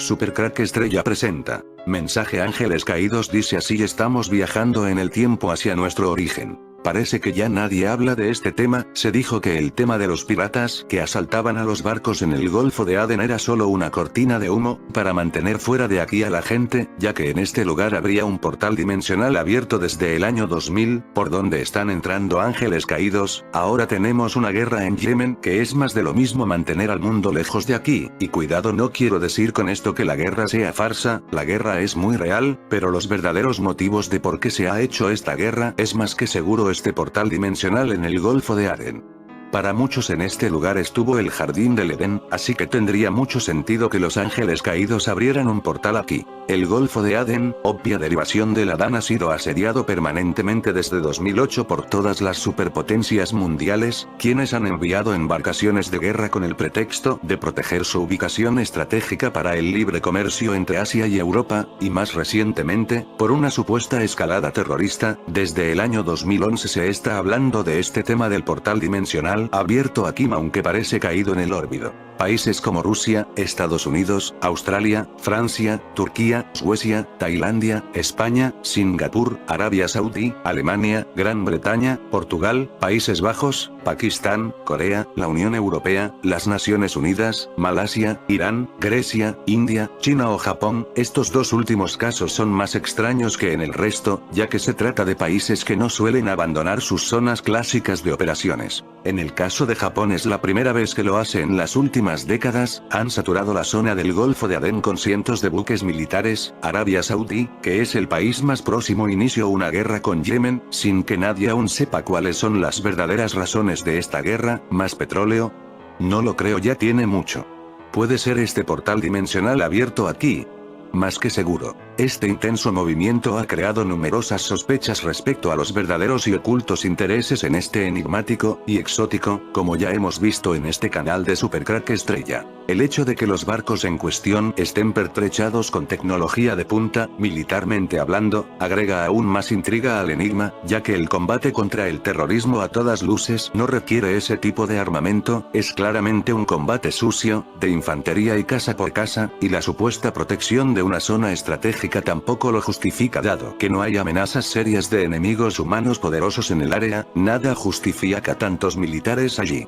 Supercrack Estrella presenta. Mensaje Ángeles Caídos dice así: estamos viajando en el tiempo hacia nuestro origen. Parece que ya nadie habla de este tema. Se dijo que el tema de los piratas que asaltaban a los barcos en el Golfo de Adén era solo una cortina de humo, para mantener fuera de aquí a la gente, ya que en este lugar habría un portal dimensional abierto desde el año 2000, por donde están entrando ángeles caídos. Ahora tenemos una guerra en Yemen, que es más de lo mismo mantener al mundo lejos de aquí, y cuidado, no quiero decir con esto que la guerra sea farsa, la guerra es muy real, pero los verdaderos motivos de por qué se ha hecho esta guerra es más que seguro este portal dimensional en el Golfo de Adén. Para muchos en este lugar estuvo el Jardín del Edén, así que tendría mucho sentido que los ángeles caídos abrieran un portal aquí. El Golfo de Adén, obvia derivación del Adán, ha sido asediado permanentemente desde 2008 por todas las superpotencias mundiales, quienes han enviado embarcaciones de guerra con el pretexto de proteger su ubicación estratégica para el libre comercio entre Asia y Europa, y más recientemente, por una supuesta escalada terrorista. Desde el año 2011 se está hablando de este tema del portal dimensional abierto aquí, aunque parece caído en el olvido. Países como Rusia, Estados Unidos, Australia, Francia, Turquía, Suecia, Tailandia, España, Singapur, Arabia Saudí, Alemania, Gran Bretaña, Portugal, Países Bajos, Pakistán, Corea, la Unión Europea, las Naciones Unidas, Malasia, Irán, Grecia, India, China o Japón. Estos dos últimos casos son más extraños que en el resto, ya que se trata de países que no suelen abandonar sus zonas clásicas de operaciones. En el caso de Japón es la primera vez que lo hace en las últimas décadas. Han saturado la zona del Golfo de Adén con cientos de buques militares. Arabia Saudí, que es el país más próximo, inició una guerra con Yemen, sin que nadie aún sepa cuáles son las verdaderas razones de esta guerra. ¿Más petróleo? No lo creo, ya tiene mucho. ¿Puede ser este portal dimensional abierto aquí? Más que seguro. Este intenso movimiento ha creado numerosas sospechas respecto a los verdaderos y ocultos intereses en este enigmático y exótico, como ya hemos visto en este canal de Supercrack Estrella. El hecho de que los barcos en cuestión estén pertrechados con tecnología de punta, militarmente hablando, agrega aún más intriga al enigma, ya que el combate contra el terrorismo a todas luces no requiere ese tipo de armamento, es claramente un combate sucio, de infantería y casa por casa, y la supuesta protección de una zona estratégica tampoco lo justifica, dado que no hay amenazas serias de enemigos humanos poderosos en el área. Nada justifica tantos militares allí.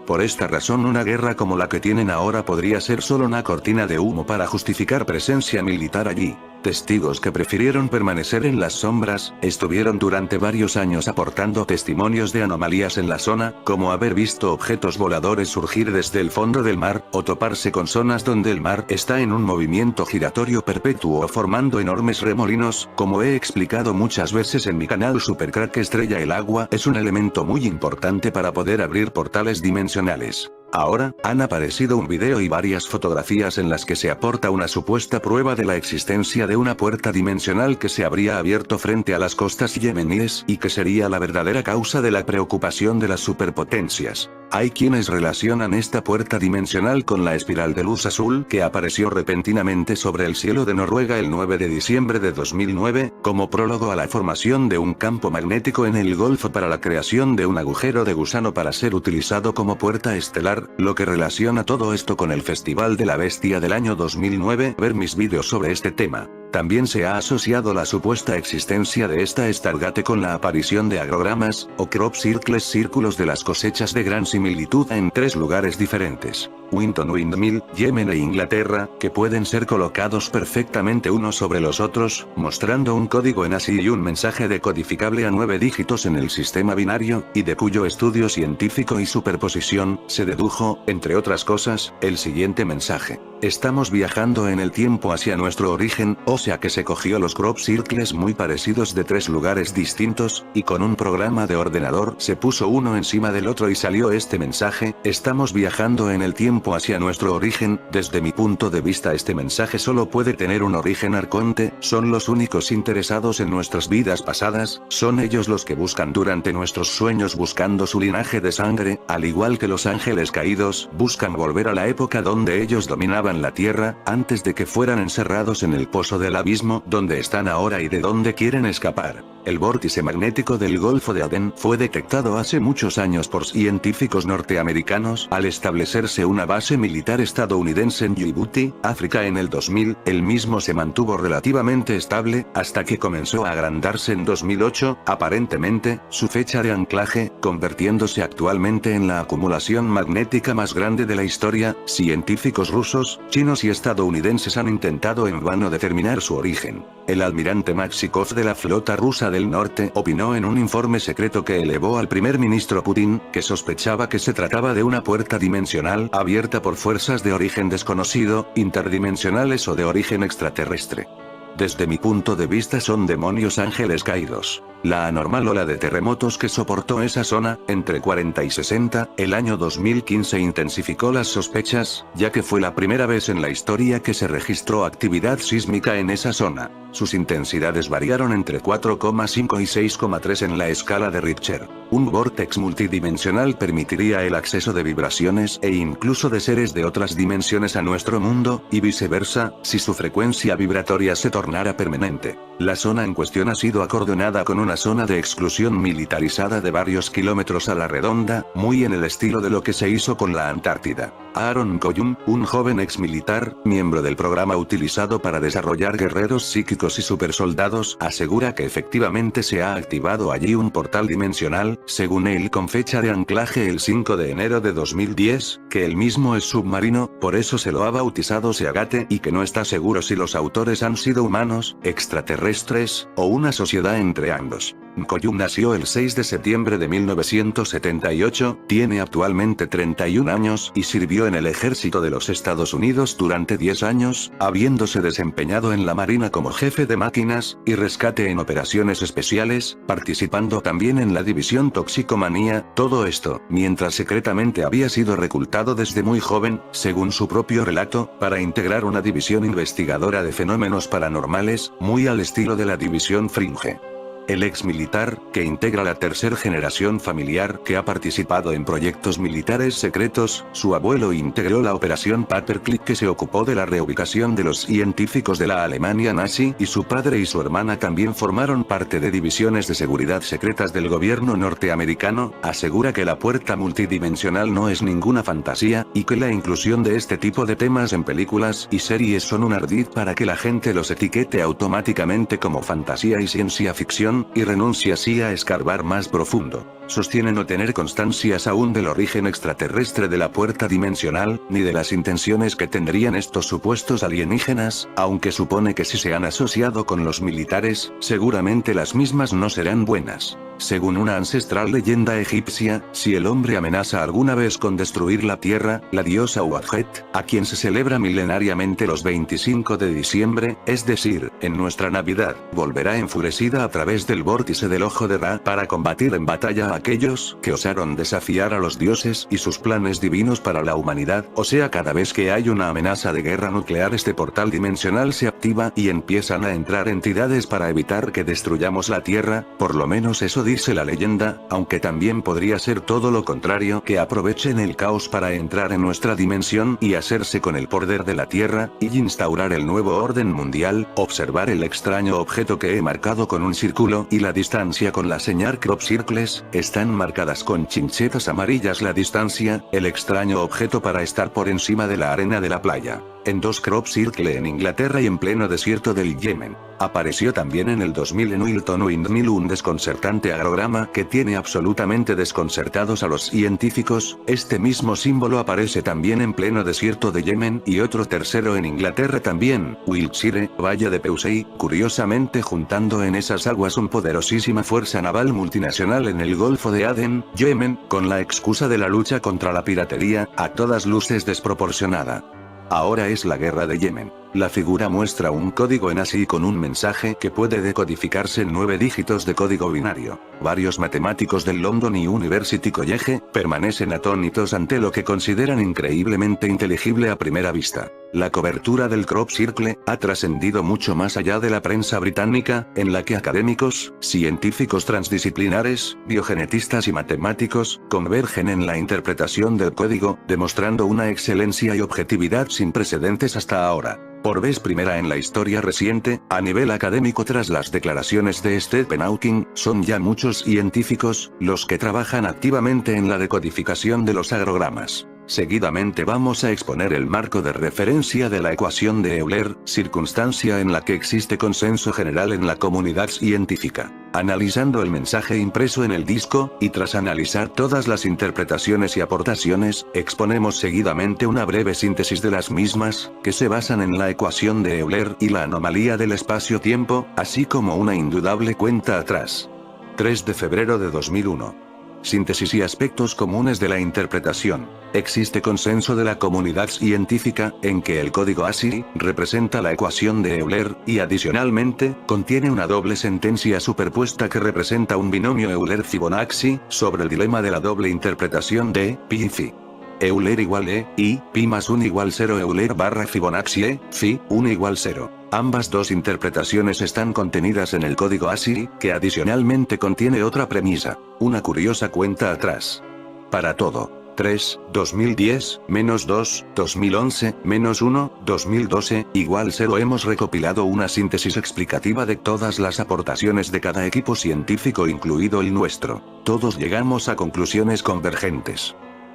Por esta razón, una guerra como la que tienen ahora podría ser solo una cortina de humo para justificar presencia militar allí. Testigos que prefirieron permanecer en las sombras, estuvieron durante varios años aportando testimonios de anomalías en la zona, como haber visto objetos voladores surgir desde el fondo del mar, o toparse con zonas donde el mar está en un movimiento giratorio perpetuo formando enormes remolinos. Como he explicado muchas veces en mi canal Supercrack Estrella, el agua es un elemento muy importante para poder abrir portales dimensionales. Ahora, han aparecido un video y varias fotografías en las que se aporta una supuesta prueba de la existencia de una puerta dimensional que se habría abierto frente a las costas yemeníes, y que sería la verdadera causa de la preocupación de las superpotencias. Hay quienes relacionan esta puerta dimensional con la espiral de luz azul que apareció repentinamente sobre el cielo de Noruega el 9 de diciembre de 2009, como prólogo a la formación de un campo magnético en el Golfo para la creación de un agujero de gusano para ser utilizado como puerta estelar, lo que relaciona todo esto con el Festival de la Bestia del año 2009. Ver mis vídeos sobre este tema. También se ha asociado la supuesta existencia de esta Stargate con la aparición de agrogramas, o crop circles, círculos de las cosechas de gran similitud en tres lugares diferentes: Winton Windmill, Yemen e Inglaterra, que pueden ser colocados perfectamente unos sobre los otros, mostrando un código en ASCII y un mensaje decodificable a 9 dígitos en el sistema binario, y de cuyo estudio científico y superposición, se dedujo, entre otras cosas, el siguiente mensaje: estamos viajando en el tiempo hacia nuestro origen, o sea que se cogió los crop circles muy parecidos de tres lugares distintos, y con un programa de ordenador se puso uno encima del otro y salió este mensaje: estamos viajando en el tiempo hacia nuestro origen. Desde mi punto de vista, este mensaje solo puede tener un origen arconte. Son los únicos interesados en nuestras vidas pasadas, son ellos los que buscan durante nuestros sueños, buscando su linaje de sangre, al igual que los ángeles caídos, buscan volver a la época donde ellos dominaban la tierra, antes de que fueran encerrados en el pozo de del abismo donde están ahora y de donde quieren escapar. El vórtice magnético del Golfo de Adén fue detectado hace muchos años por científicos norteamericanos al establecerse una base militar estadounidense en Djibouti, África en el 2000, el mismo se mantuvo relativamente estable, hasta que comenzó a agrandarse en 2008, aparentemente, su fecha de anclaje, convirtiéndose actualmente en la acumulación magnética más grande de la historia. Científicos rusos, chinos y estadounidenses han intentado en vano determinar su origen. El almirante Maxikov de la flota rusa del Norte opinó en un informe secreto que elevó al primer ministro Putin, que sospechaba que se trataba de una puerta dimensional abierta por fuerzas de origen desconocido, interdimensionales o de origen extraterrestre. Desde mi punto de vista son demonios ángeles caídos. La anormal ola de terremotos que soportó esa zona, entre 40 y 60, el año 2015 intensificó las sospechas, ya que fue la primera vez en la historia que se registró actividad sísmica en esa zona. Sus intensidades variaron entre 4,5 y 6,3 en la escala de Richter. Un vórtex multidimensional permitiría el acceso de vibraciones e incluso de seres de otras dimensiones a nuestro mundo, y viceversa, si su frecuencia vibratoria se tornara permanente. La zona en cuestión ha sido acordonada con una zona de exclusión militarizada de varios kilómetros a la redonda, muy en el estilo de lo que se hizo con la Antártida. Aaron Koyum, un joven ex militar, miembro del programa utilizado para desarrollar guerreros psíquicos y supersoldados, asegura que efectivamente se ha activado allí un portal dimensional, según él con fecha de anclaje el 5 de enero de 2010, que el mismo es submarino, por eso se lo ha bautizado Seagate, y que no está seguro si los autores han sido humanos, extraterrestres, o una sociedad entre ambos. Koyum nació el 6 de septiembre de 1978, tiene actualmente 31 años y sirvió en el ejército de los Estados Unidos durante 10 años, habiéndose desempeñado en la Marina como jefe de máquinas y rescate en operaciones especiales, participando también en la división Toxicomanía, todo esto, mientras secretamente había sido reclutado desde muy joven, según su propio relato, para integrar una división investigadora de fenómenos paranormales, muy al estilo de la división Fringe. El ex militar, que integra la tercera generación familiar que ha participado en proyectos militares secretos, su abuelo integró la operación Paperclip que se ocupó de la reubicación de los científicos de la Alemania nazi y su padre y su hermana también formaron parte de divisiones de seguridad secretas del gobierno norteamericano, asegura que la puerta multidimensional no es ninguna fantasía, y que la inclusión de este tipo de temas en películas y series son un ardid para que la gente los etiquete automáticamente como fantasía y ciencia ficción, y renuncia así a escarbar más profundo. Sostiene no tener constancias aún del origen extraterrestre de la puerta dimensional, ni de las intenciones que tendrían estos supuestos alienígenas, aunque supone que si se han asociado con los militares, seguramente las mismas no serán buenas. Según una ancestral leyenda egipcia, si el hombre amenaza alguna vez con destruir la tierra, la diosa Uadjet, a quien se celebra milenariamente los 25 de diciembre, es decir, en nuestra Navidad, volverá enfurecida a través del vórtice del ojo de Ra para combatir en batalla a aquellos que osaron desafiar a los dioses y sus planes divinos para la humanidad, o sea, cada vez que hay una amenaza de guerra nuclear este portal dimensional se activa y empiezan a entrar entidades para evitar que destruyamos la tierra, por lo menos eso dice la leyenda, aunque también podría ser todo lo contrario, que aprovechen el caos para entrar en nuestra dimensión y hacerse con el poder de la tierra, y instaurar el nuevo orden mundial. Observar el extraño objeto que he marcado con un círculo y la distancia con la señal crop circles, están marcadas con chinchetas amarillas la distancia, el extraño objeto para estar por encima de la arena de la playa. En 2 crop circle en Inglaterra y en pleno desierto del Yemen. Apareció también en el 2000 en Wilton Windmill un desconcertante agrograma que tiene absolutamente desconcertados a los científicos. Este mismo símbolo aparece también en pleno desierto de Yemen y otro tercero en Inglaterra también, Wiltshire, Valle de Pewsey, curiosamente juntando en esas aguas una poderosísima fuerza naval multinacional en el Golfo de Adén, Yemen, con la excusa de la lucha contra la piratería, a todas luces desproporcionada. Ahora es la guerra de Yemen. La figura muestra un código en ASCII con un mensaje que puede decodificarse en 9 dígitos de código binario. Varios matemáticos del London University College permanecen atónitos ante lo que consideran increíblemente inteligible a primera vista. La cobertura del crop circle ha trascendido mucho más allá de la prensa británica, en la que académicos, científicos transdisciplinares, biogenetistas y matemáticos convergen en la interpretación del código, demostrando una excelencia y objetividad sin precedentes hasta ahora. Por vez primera en la historia reciente, a nivel académico tras las declaraciones de Stephen Hawking, son ya muchos científicos, los que trabajan activamente en la decodificación de los agrogramas. Seguidamente vamos a exponer el marco de referencia de la ecuación de Euler, circunstancia en la que existe consenso general en la comunidad científica. Analizando el mensaje impreso en el disco, y tras analizar todas las interpretaciones y aportaciones, exponemos seguidamente una breve síntesis de las mismas, que se basan en la ecuación de Euler y la anomalía del espacio-tiempo, así como una indudable cuenta atrás. 3 de febrero de 2001. Síntesis y aspectos comunes de la interpretación. Existe consenso de la comunidad científica, en que el código ASCII representa la ecuación de Euler, y adicionalmente, contiene una doble sentencia superpuesta que representa un binomio Euler-Fibonacci, sobre el dilema de la doble interpretación de pi y phi. Euler igual E, I, pi más 1 igual 0 Euler barra Fibonacci E, phi, 1 igual 0. Ambas dos interpretaciones están contenidas en el código ASCII, que adicionalmente contiene otra premisa, una curiosa cuenta atrás. Para todo. 3, 2010, menos 2, 2011, menos 1, 2012, igual 0. Hemos recopilado una síntesis explicativa de todas las aportaciones de cada equipo científico incluido el nuestro. Todos llegamos a conclusiones convergentes.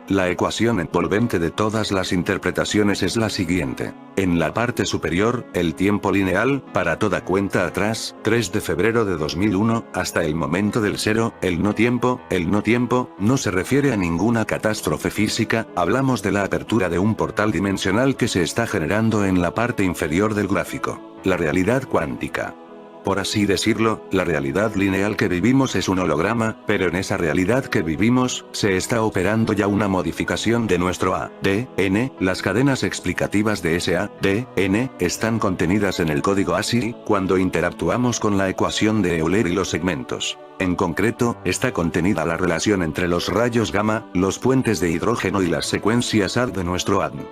La ecuación envolvente de todas las interpretaciones es la siguiente. En la parte superior, el tiempo lineal, para toda cuenta atrás, 3 de febrero de 2001, hasta el momento del cero, el no tiempo no se refiere a ninguna catástrofe física, hablamos de la apertura de un portal dimensional que se está generando en la parte inferior del gráfico. La realidad cuántica. Por así decirlo, la realidad lineal que vivimos es un holograma, pero en esa realidad que vivimos, se está operando ya una modificación de nuestro ADN, las cadenas explicativas de ese ADN, están contenidas en el código ASCII, cuando interactuamos con la ecuación de Euler y los segmentos. En concreto, está contenida la relación entre los rayos gamma, los puentes de hidrógeno y las secuencias AD de nuestro ADN.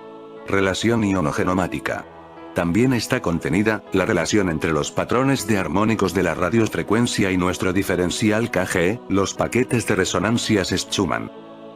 Relación ionogenomática. También está contenida, la relación entre los patrones de armónicos de la radiofrecuencia y nuestro diferencial KG, los paquetes de resonancias Schumann.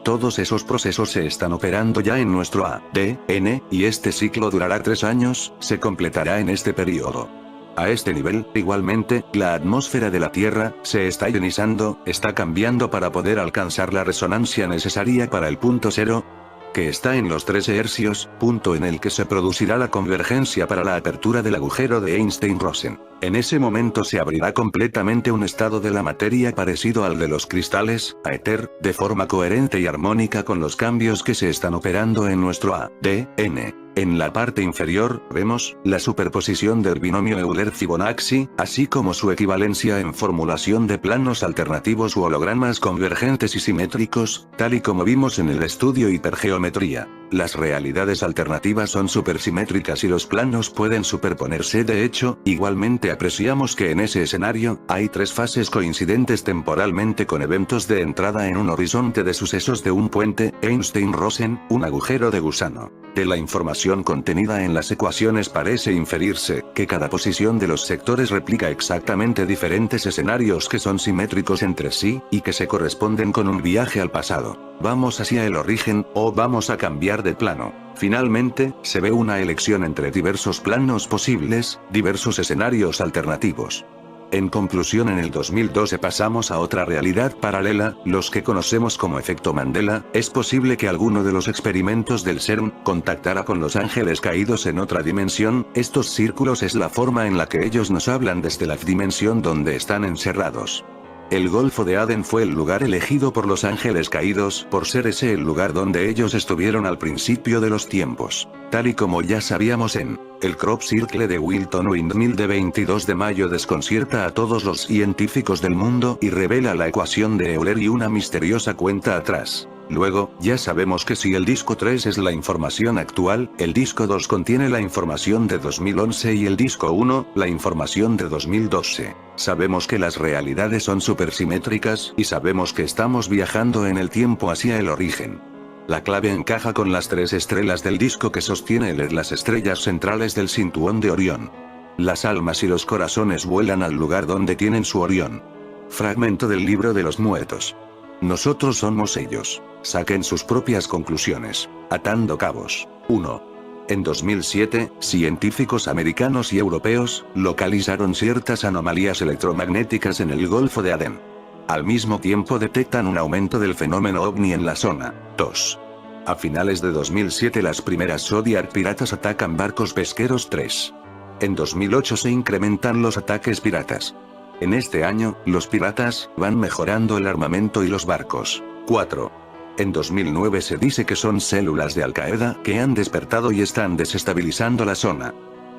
Todos esos procesos se están operando ya en nuestro ADN, y este ciclo durará 3 años, se completará en este periodo. A este nivel, igualmente, la atmósfera de la Tierra, se está ionizando, está cambiando para poder alcanzar la resonancia necesaria para el punto cero, que está en los 13 hercios, punto en el que se producirá la convergencia para la apertura del agujero de Einstein-Rosen. En ese momento se abrirá completamente un estado de la materia parecido al de los cristales, a éter, de forma coherente y armónica con los cambios que se están operando en nuestro ADN. En la parte inferior, vemos, la superposición del binomio Euler-Fibonacci, así como su equivalencia en formulación de planos alternativos u hologramas convergentes y simétricos, tal y como vimos en el estudio hipergeometría. Las realidades alternativas son supersimétricas y los planos pueden superponerse. De hecho, igualmente apreciamos que en ese escenario, hay 3 fases coincidentes temporalmente con eventos de entrada en un horizonte de sucesos de un puente, Einstein-Rosen, un agujero de gusano. De la información contenida en las ecuaciones parece inferirse, que cada posición de los sectores replica exactamente diferentes escenarios que son simétricos entre sí, y que se corresponden con un viaje al pasado. Vamos hacia el origen, o vamos a cambiar de plano. Finalmente, se ve una elección entre diversos planos posibles, diversos escenarios alternativos. En conclusión, en el 2012 pasamos a otra realidad paralela, los que conocemos como efecto Mandela. Es posible que alguno de los experimentos del CERN contactara con los ángeles caídos en otra dimensión. Estos círculos es la forma en la que ellos nos hablan desde la dimensión donde están encerrados. El Golfo de Adén fue el lugar elegido por los ángeles caídos, por ser ese el lugar donde ellos estuvieron al principio de los tiempos. Tal y como ya sabíamos en el Crop Circle de Wilton Windmill de 22 de mayo desconcierta a todos los científicos del mundo y revela la ecuación de Euler y una misteriosa cuenta atrás. Luego, ya sabemos que si el disco 3 es la información actual, el disco 2 contiene la información de 2011 y el disco 1, la información de 2012. Sabemos que las realidades son supersimétricas, y sabemos que estamos viajando en el tiempo hacia el origen. La clave encaja con las 3 estrellas del disco que sostiene las estrellas centrales del cinturón de Orión. Las almas y los corazones vuelan al lugar donde tienen su Orión. Fragmento del libro de los muertos. Nosotros somos ellos. Saquen sus propias conclusiones. Atando cabos. 1. En 2007, científicos americanos y europeos localizaron ciertas anomalías electromagnéticas en el Golfo de Adén. Al mismo tiempo detectan un aumento del fenómeno ovni en la zona. 2. A finales de 2007 las primeras Zodiac piratas atacan barcos pesqueros. 3. En 2008 se incrementan los ataques piratas. En este año, los piratas van mejorando el armamento y los barcos. 4. En 2009 se dice que son células de Al-Qaeda que han despertado y están desestabilizando la zona.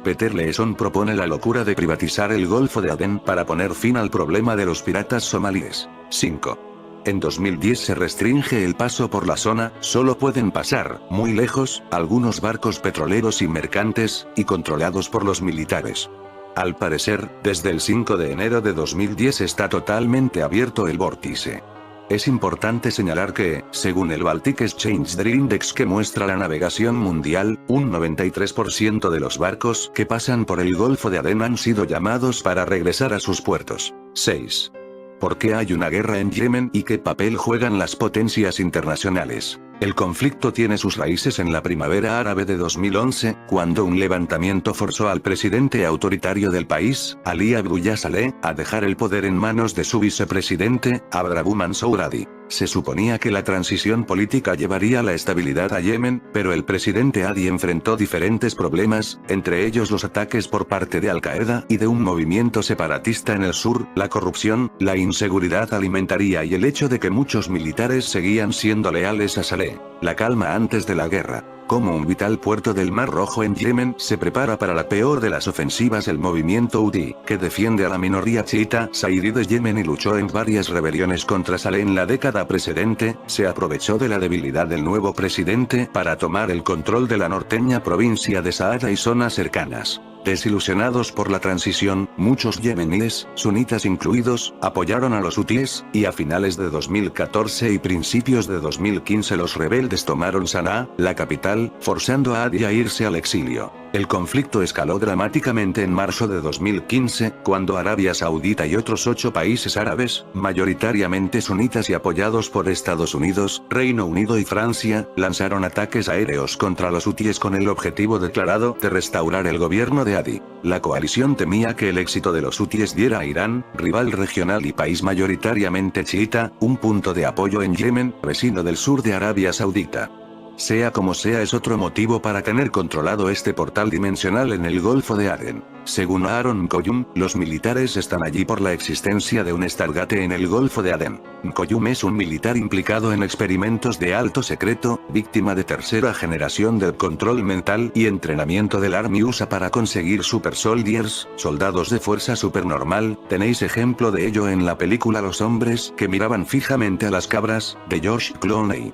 Peter Leeson propone la locura de privatizar el Golfo de Adén para poner fin al problema de los piratas somalíes. 5. En 2010 se restringe el paso por la zona, solo pueden pasar, muy lejos, algunos barcos petroleros y mercantes, y controlados por los militares. Al parecer, desde el 5 de enero de 2010 está totalmente abierto el vórtice. Es importante señalar que, según el Baltic Exchange Trade Index que muestra la navegación mundial, un 93% de los barcos que pasan por el Golfo de Adén han sido llamados para regresar a sus puertos. 6. ¿Por qué hay una guerra en Yemen y qué papel juegan las potencias internacionales? El conflicto tiene sus raíces en la primavera árabe de 2011, cuando un levantamiento forzó al presidente autoritario del país, Ali Abdullah Saleh, a dejar el poder en manos de su vicepresidente, Abdrabbuh Mansour Hadi. Se suponía que la transición política llevaría la estabilidad a Yemen, pero el presidente Hadi enfrentó diferentes problemas, entre ellos los ataques por parte de Al-Qaeda y de un movimiento separatista en el sur, la corrupción, la inseguridad alimentaria y el hecho de que muchos militares seguían siendo leales a Saleh. La calma antes de la guerra. Como un vital puerto del Mar Rojo en Yemen se prepara para la peor de las ofensivas. El movimiento Houthi, que defiende a la minoría chiita Zaidi de Yemen y luchó en varias rebeliones contra Saleh en la década precedente, se aprovechó de la debilidad del nuevo presidente para tomar el control de la norteña provincia de Saada y zonas cercanas. Desilusionados por la transición, muchos yemeníes, sunitas incluidos, apoyaron a los hutíes, y a finales de 2014 y principios de 2015 los rebeldes tomaron Sanaa, la capital, forzando a Hadi a irse al exilio. El conflicto escaló dramáticamente en marzo de 2015, cuando Arabia Saudita y otros 8 países árabes, mayoritariamente sunitas y apoyados por Estados Unidos, Reino Unido y Francia, lanzaron ataques aéreos contra los hutíes con el objetivo declarado de restaurar el gobierno de Hadi. La coalición temía que el éxito de los hutíes diera a Irán, rival regional y país mayoritariamente chiita, un punto de apoyo en Yemen, vecino del sur de Arabia Saudita. Sea como sea, es otro motivo para tener controlado este portal dimensional en el Golfo de Adén. Según Aaron Koyum, los militares están allí por la existencia de un Stargate en el Golfo de Adén. Koyum es un militar implicado en experimentos de alto secreto, víctima de tercera generación del control mental y entrenamiento del Army USA para conseguir Super Soldiers, soldados de fuerza supernormal. Tenéis ejemplo de ello en la película Los hombres que miraban fijamente a las cabras, de George Clooney.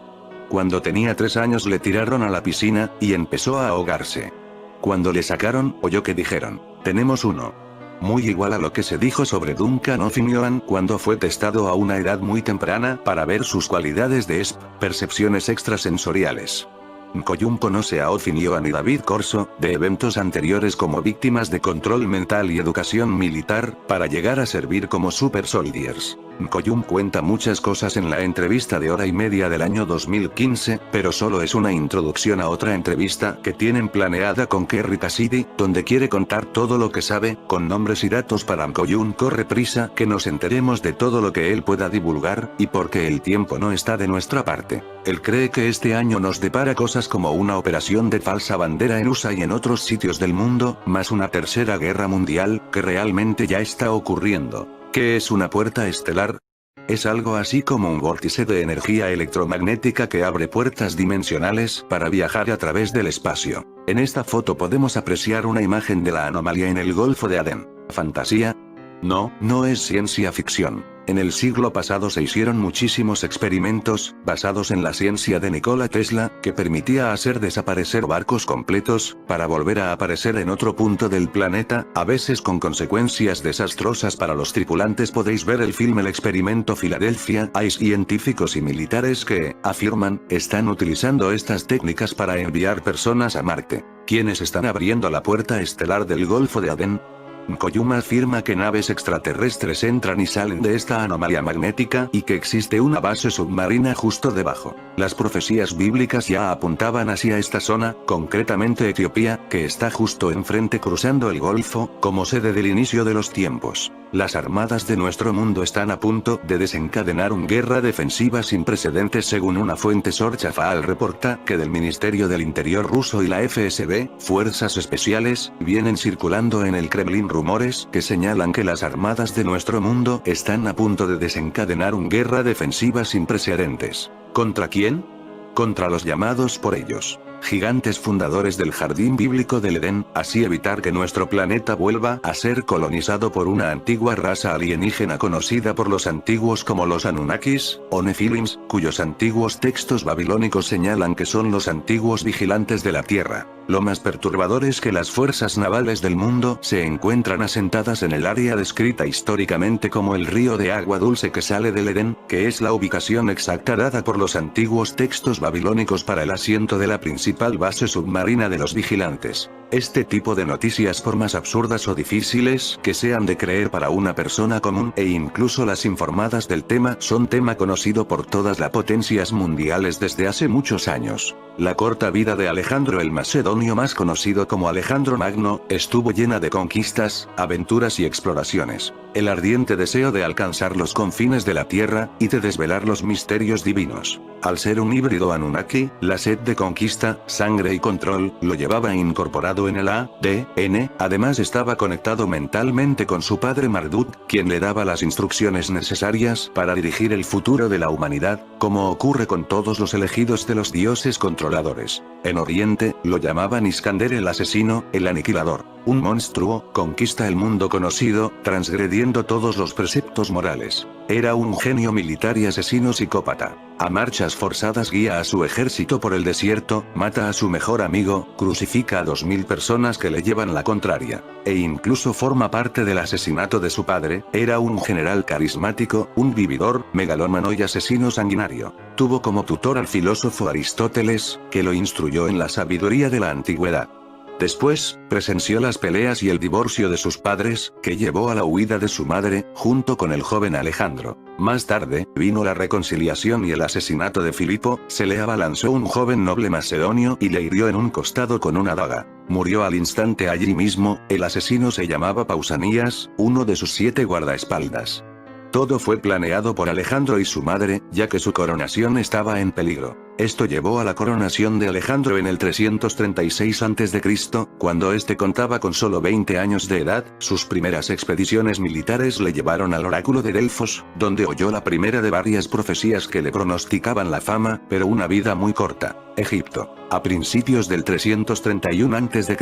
Cuando tenía 3 años le tiraron a la piscina, y empezó a ahogarse. Cuando le sacaron, oyó que dijeron, tenemos uno. Muy igual a lo que se dijo sobre Duncan O'Finioan cuando fue testado a una edad muy temprana para ver sus cualidades de ESP, percepciones extrasensoriales. Koyum conoce a O'Finioan y David Corso, de eventos anteriores como víctimas de control mental y educación militar, para llegar a servir como Super Soldiers. Koyum cuenta muchas cosas en la entrevista de 1:30 del año 2015, pero solo es una introducción a otra entrevista que tienen planeada con Kerry Cassidy, donde quiere contar todo lo que sabe, con nombres y datos para Koyum. Corre prisa que nos enteremos de todo lo que él pueda divulgar, y porque el tiempo no está de nuestra parte. Él cree que este año nos depara cosas como una operación de falsa bandera en USA y en otros sitios del mundo, más una tercera guerra mundial, que realmente ya está ocurriendo. ¿Qué es una puerta estelar? Es algo así como un vórtice de energía electromagnética que abre puertas dimensionales para viajar a través del espacio. En esta foto podemos apreciar una imagen de la anomalía en el Golfo de Adén. ¿Fantasía? No, no es ciencia ficción. En el siglo pasado se hicieron muchísimos experimentos, basados en la ciencia de Nikola Tesla, que permitía hacer desaparecer barcos completos, para volver a aparecer en otro punto del planeta, a veces con consecuencias desastrosas para los tripulantes. Podéis ver el film El experimento Filadelfia. Hay científicos y militares que, afirman, están utilizando estas técnicas para enviar personas a Marte. ¿Quiénes están abriendo la puerta estelar del Golfo de Adén? Koyuma afirma que naves extraterrestres entran y salen de esta anomalía magnética y que existe una base submarina justo debajo. Las profecías bíblicas ya apuntaban hacia esta zona, concretamente Etiopía, que está justo enfrente cruzando el Golfo, como sede del inicio de los tiempos. Las armadas de nuestro mundo están a punto de desencadenar una guerra defensiva sin precedentes según una fuente Sorchafaal reporta que del Ministerio del Interior ruso y la FSB, Fuerzas Especiales, vienen circulando en el Kremlin rumores que señalan que las armadas de nuestro mundo están a punto de desencadenar una guerra defensiva sin precedentes. ¿Contra quién? Contra los llamados por ellos gigantes fundadores del jardín bíblico del Edén, así evitar que nuestro planeta vuelva a ser colonizado por una antigua raza alienígena conocida por los antiguos como los Anunnakis, o Nephilims, cuyos antiguos textos babilónicos señalan que son los antiguos vigilantes de la Tierra. Lo más perturbador es que las fuerzas navales del mundo se encuentran asentadas en el área descrita históricamente como el río de agua dulce que sale del Edén, que es la ubicación exacta dada por los antiguos textos babilónicos para el asiento de la principal base submarina de los vigilantes. Este tipo de noticias, por más absurdas o difíciles que sean de creer para una persona común e incluso las informadas del tema, son tema conocido por todas las potencias mundiales desde hace muchos años. La corta vida de Alejandro el Macedonio, más conocido como Alejandro Magno, estuvo llena de conquistas, aventuras y exploraciones. El ardiente deseo de alcanzar los confines de la Tierra, y de desvelar los misterios divinos. Al ser un híbrido Anunnaki, la sed de conquista, sangre y control, lo llevaba incorporado en el ADN, además estaba conectado mentalmente con su padre Marduk, quien le daba las instrucciones necesarias para dirigir el futuro de la humanidad, como ocurre con todos los elegidos de los dioses controladores. En Oriente, lo llamaban Iskander el asesino, el aniquilador. Un monstruo, conquista el mundo conocido, transgrediendo todos los preceptos morales. Era un genio militar y asesino psicópata. A marchas forzadas guía a su ejército por el desierto, mata a su mejor amigo, crucifica a 2000 personas que le llevan la contraria. E incluso forma parte del asesinato de su padre. Era un general carismático, un vividor, megalómano y asesino sanguinario. Tuvo como tutor al filósofo Aristóteles, que lo instruyó en la sabiduría de la antigüedad. Después, presenció las peleas y el divorcio de sus padres, que llevó a la huida de su madre, junto con el joven Alejandro. Más tarde, vino la reconciliación y el asesinato de Filipo, se le abalanzó un joven noble macedonio y le hirió en un costado con una daga. Murió al instante allí mismo. El asesino se llamaba Pausanias, uno de sus 7 guardaespaldas. Todo fue planeado por Alejandro y su madre, ya que su coronación estaba en peligro. Esto llevó a la coronación de Alejandro en el 336 a.C., cuando este contaba con solo 20 años de edad. Sus primeras expediciones militares le llevaron al oráculo de Delfos, donde oyó la primera de varias profecías que le pronosticaban la fama, pero una vida muy corta. Egipto. A principios del 331 a.C.,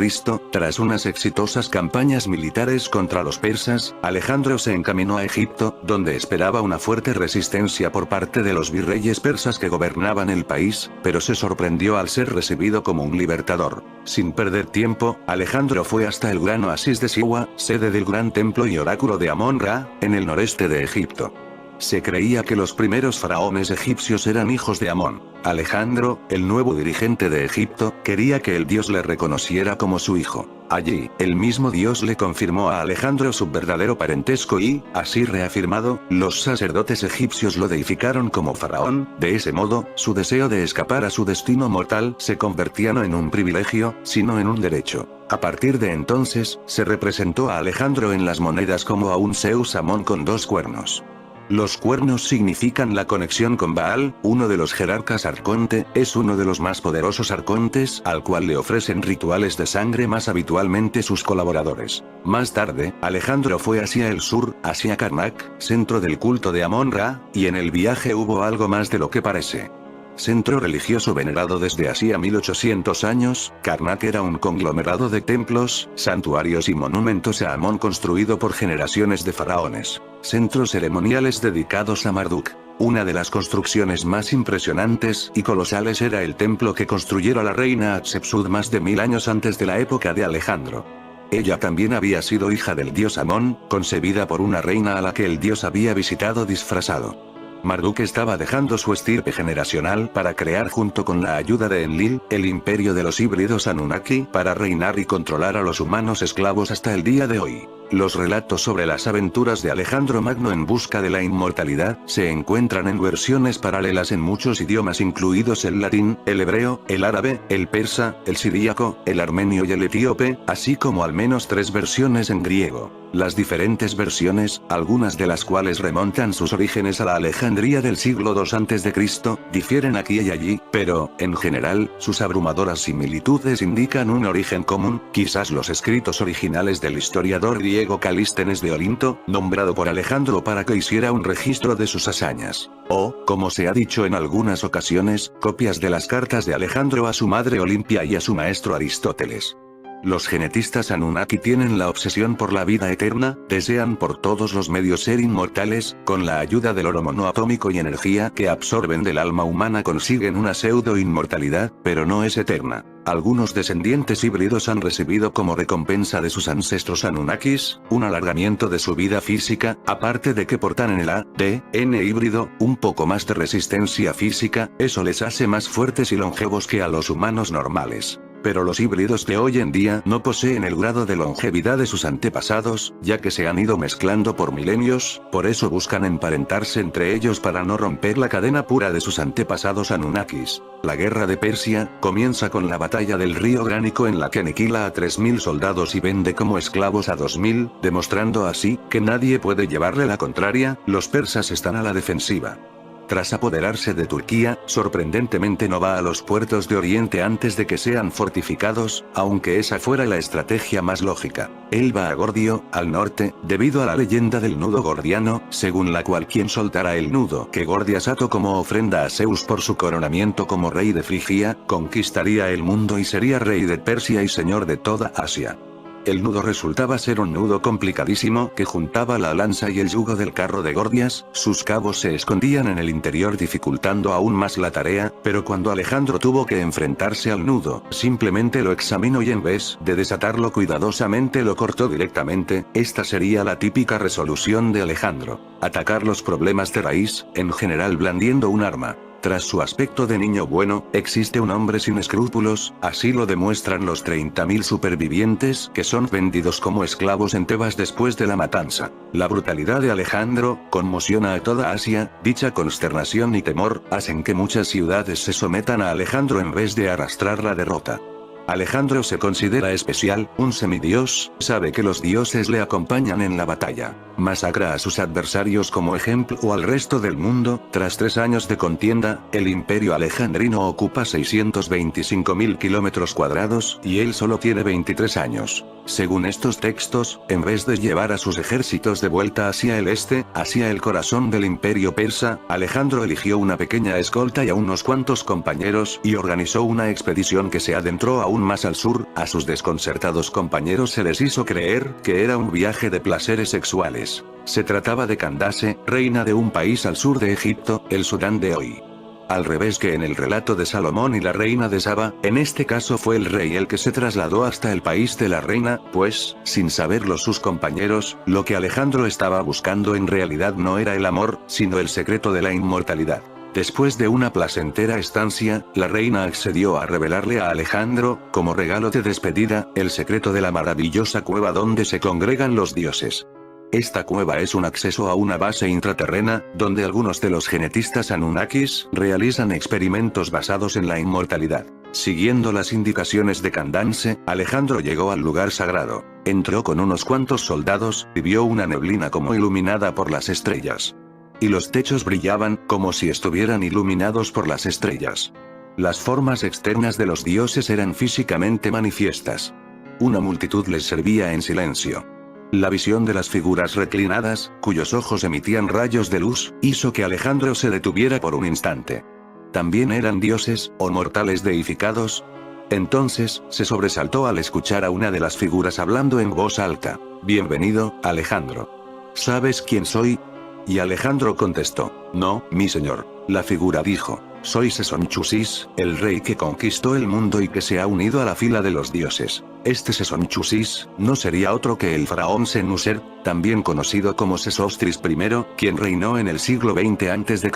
tras unas exitosas campañas militares contra los persas, Alejandro se encaminó a Egipto, donde esperaba una fuerte resistencia por parte de los virreyes persas que gobernaban el país, pero se sorprendió al ser recibido como un libertador. Sin perder tiempo, Alejandro fue hasta el gran oasis de Siwa, sede del gran templo y oráculo de Amón-Ra, en el noreste de Egipto. Se creía que los primeros faraones egipcios eran hijos de Amón. Alejandro, el nuevo dirigente de Egipto, quería que el dios le reconociera como su hijo. Allí, el mismo dios le confirmó a Alejandro su verdadero parentesco y, así reafirmado, los sacerdotes egipcios lo deificaron como faraón. De ese modo, su deseo de escapar a su destino mortal se convertía no en un privilegio, sino en un derecho. A partir de entonces, se representó a Alejandro en las monedas como a un Zeus Amón con 2 cuernos. Los cuernos significan la conexión con Baal, uno de los jerarcas arconte, es uno de los más poderosos arcontes, al cual le ofrecen rituales de sangre más habitualmente sus colaboradores. Más tarde, Alejandro fue hacia el sur, hacia Karnak, centro del culto de Amón-Ra, y en el viaje hubo algo más de lo que parece. Centro religioso venerado desde hacía 1800 años, Karnak era un conglomerado de templos, santuarios y monumentos a Amón construido por generaciones de faraones. Centros ceremoniales dedicados a Marduk. Una de las construcciones más impresionantes y colosales era el templo que construyera la reina Hatshepsut más de 1000 años antes de la época de Alejandro. Ella también había sido hija del dios Amón, concebida por una reina a la que el dios había visitado disfrazado. Marduk estaba dejando su estirpe generacional para crear junto con la ayuda de Enlil, el imperio de los híbridos Anunnaki para reinar y controlar a los humanos esclavos hasta el día de hoy. Los relatos sobre las aventuras de Alejandro Magno en busca de la inmortalidad se encuentran en versiones paralelas en muchos idiomas incluidos el latín, el hebreo, el árabe, el persa, el siríaco, el armenio y el etíope, así como al menos 3 versiones en griego. Las diferentes versiones, algunas de las cuales remontan sus orígenes a la Alejandría del siglo II a.C., difieren aquí y allí, pero, en general, sus abrumadoras similitudes indican un origen común, quizás los escritos originales del historiador griego Calístenes de Olinto, nombrado por Alejandro para que hiciera un registro de sus hazañas. O, como se ha dicho en algunas ocasiones, copias de las cartas de Alejandro a su madre Olimpia y a su maestro Aristóteles. Los genetistas Anunnaki tienen la obsesión por la vida eterna, desean por todos los medios ser inmortales, con la ayuda del oro monoatómico y energía que absorben del alma humana consiguen una pseudo-inmortalidad, pero no es eterna. Algunos descendientes híbridos han recibido como recompensa de sus ancestros Anunnakis, un alargamiento de su vida física, aparte de que portan en el ADN híbrido, un poco más de resistencia física, eso les hace más fuertes y longevos que a los humanos normales. Pero los híbridos de hoy en día no poseen el grado de longevidad de sus antepasados, ya que se han ido mezclando por milenios, por eso buscan emparentarse entre ellos para no romper la cadena pura de sus antepasados Anunnakis. La guerra de Persia comienza con la batalla del río Gránico en la que aniquila a 3000 soldados y vende como esclavos a 2000, demostrando así que nadie puede llevarle la contraria, los persas están a la defensiva. Tras apoderarse de Turquía, sorprendentemente no va a los puertos de Oriente antes de que sean fortificados, aunque esa fuera la estrategia más lógica. Él va a Gordio, al norte, debido a la leyenda del nudo gordiano, según la cual quien soltara el nudo que Gordias ató como ofrenda a Zeus por su coronamiento como rey de Frigia, conquistaría el mundo y sería rey de Persia y señor de toda Asia. El nudo resultaba ser un nudo complicadísimo que juntaba la lanza y el yugo del carro de Gordias, sus cabos se escondían en el interior dificultando aún más la tarea, pero cuando Alejandro tuvo que enfrentarse al nudo, simplemente lo examinó y en vez de desatarlo cuidadosamente lo cortó directamente. Esta sería la típica resolución de Alejandro: atacar los problemas de raíz, en general blandiendo un arma. Tras su aspecto de niño bueno, existe un hombre sin escrúpulos, así lo demuestran los 30.000 supervivientes que son vendidos como esclavos en Tebas después de la matanza. La brutalidad de Alejandro conmociona a toda Asia, dicha consternación y temor hacen que muchas ciudades se sometan a Alejandro en vez de arrastrar la derrota. Alejandro se considera especial, un semidios, sabe que los dioses le acompañan en la batalla. Masacra a sus adversarios como ejemplo o al resto del mundo. Tras 3 años de contienda, el imperio alejandrino ocupa 625.000 kilómetros cuadrados, y él solo tiene 23 años. Según estos textos, en vez de llevar a sus ejércitos de vuelta hacia el este, hacia el corazón del imperio persa, Alejandro eligió una pequeña escolta y a unos cuantos compañeros y organizó una expedición que se adentró aún más al sur. A sus desconcertados compañeros se les hizo creer que era un viaje de placeres sexuales. Se trataba de Candace, reina de un país al sur de Egipto, el Sudán de hoy. Al revés que en el relato de Salomón y la reina de Saba, en este caso fue el rey el que se trasladó hasta el país de la reina, pues, sin saberlo sus compañeros, lo que Alejandro estaba buscando en realidad no era el amor, sino el secreto de la inmortalidad. Después de una placentera estancia, la reina accedió a revelarle a Alejandro, como regalo de despedida, el secreto de la maravillosa cueva donde se congregan los dioses. Esta cueva es un acceso a una base intraterrena, donde algunos de los genetistas Anunnakis realizan experimentos basados en la inmortalidad. Siguiendo las indicaciones de Candace, Alejandro llegó al lugar sagrado. Entró con unos cuantos soldados, y vio una neblina como iluminada por las estrellas. Y los techos brillaban, como si estuvieran iluminados por las estrellas. Las formas externas de los dioses eran físicamente manifiestas. Una multitud les servía en silencio. La visión de las figuras reclinadas, cuyos ojos emitían rayos de luz, hizo que Alejandro se detuviera por un instante. ¿También eran dioses, o mortales deificados? Entonces, se sobresaltó al escuchar a una de las figuras hablando en voz alta. «Bienvenido, Alejandro. ¿Sabes quién soy?» Y Alejandro contestó: «No, mi señor». La figura dijo: «Soy Sesonchusis, el rey que conquistó el mundo y que se ha unido a la fila de los dioses. Este Sesonchusis no sería otro que el faraón Senusert, también conocido como Sesostris I, quien reinó en el siglo XX a.C.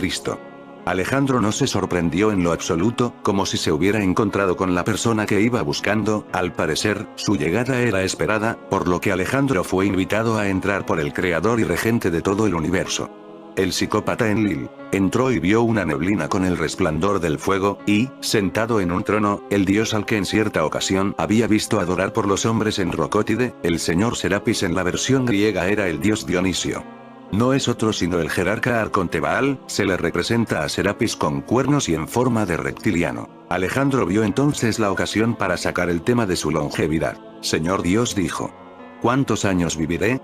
Alejandro no se sorprendió en lo absoluto, como si se hubiera encontrado con la persona que iba buscando. Al parecer, su llegada era esperada, por lo que Alejandro fue invitado a entrar por el creador y regente de todo el universo. El psicópata Enlil entró y vio una neblina con el resplandor del fuego, y, sentado en un trono, el dios al que en cierta ocasión había visto adorar por los hombres en Rocótide, el señor Serapis en la versión griega era el dios Dionisio. No es otro sino el jerarca arconte Baal. Se le representa a Serapis con cuernos y en forma de reptiliano. Alejandro vio entonces la ocasión para sacar el tema de su longevidad. Señor Dios, dijo. ¿Cuántos años viviré?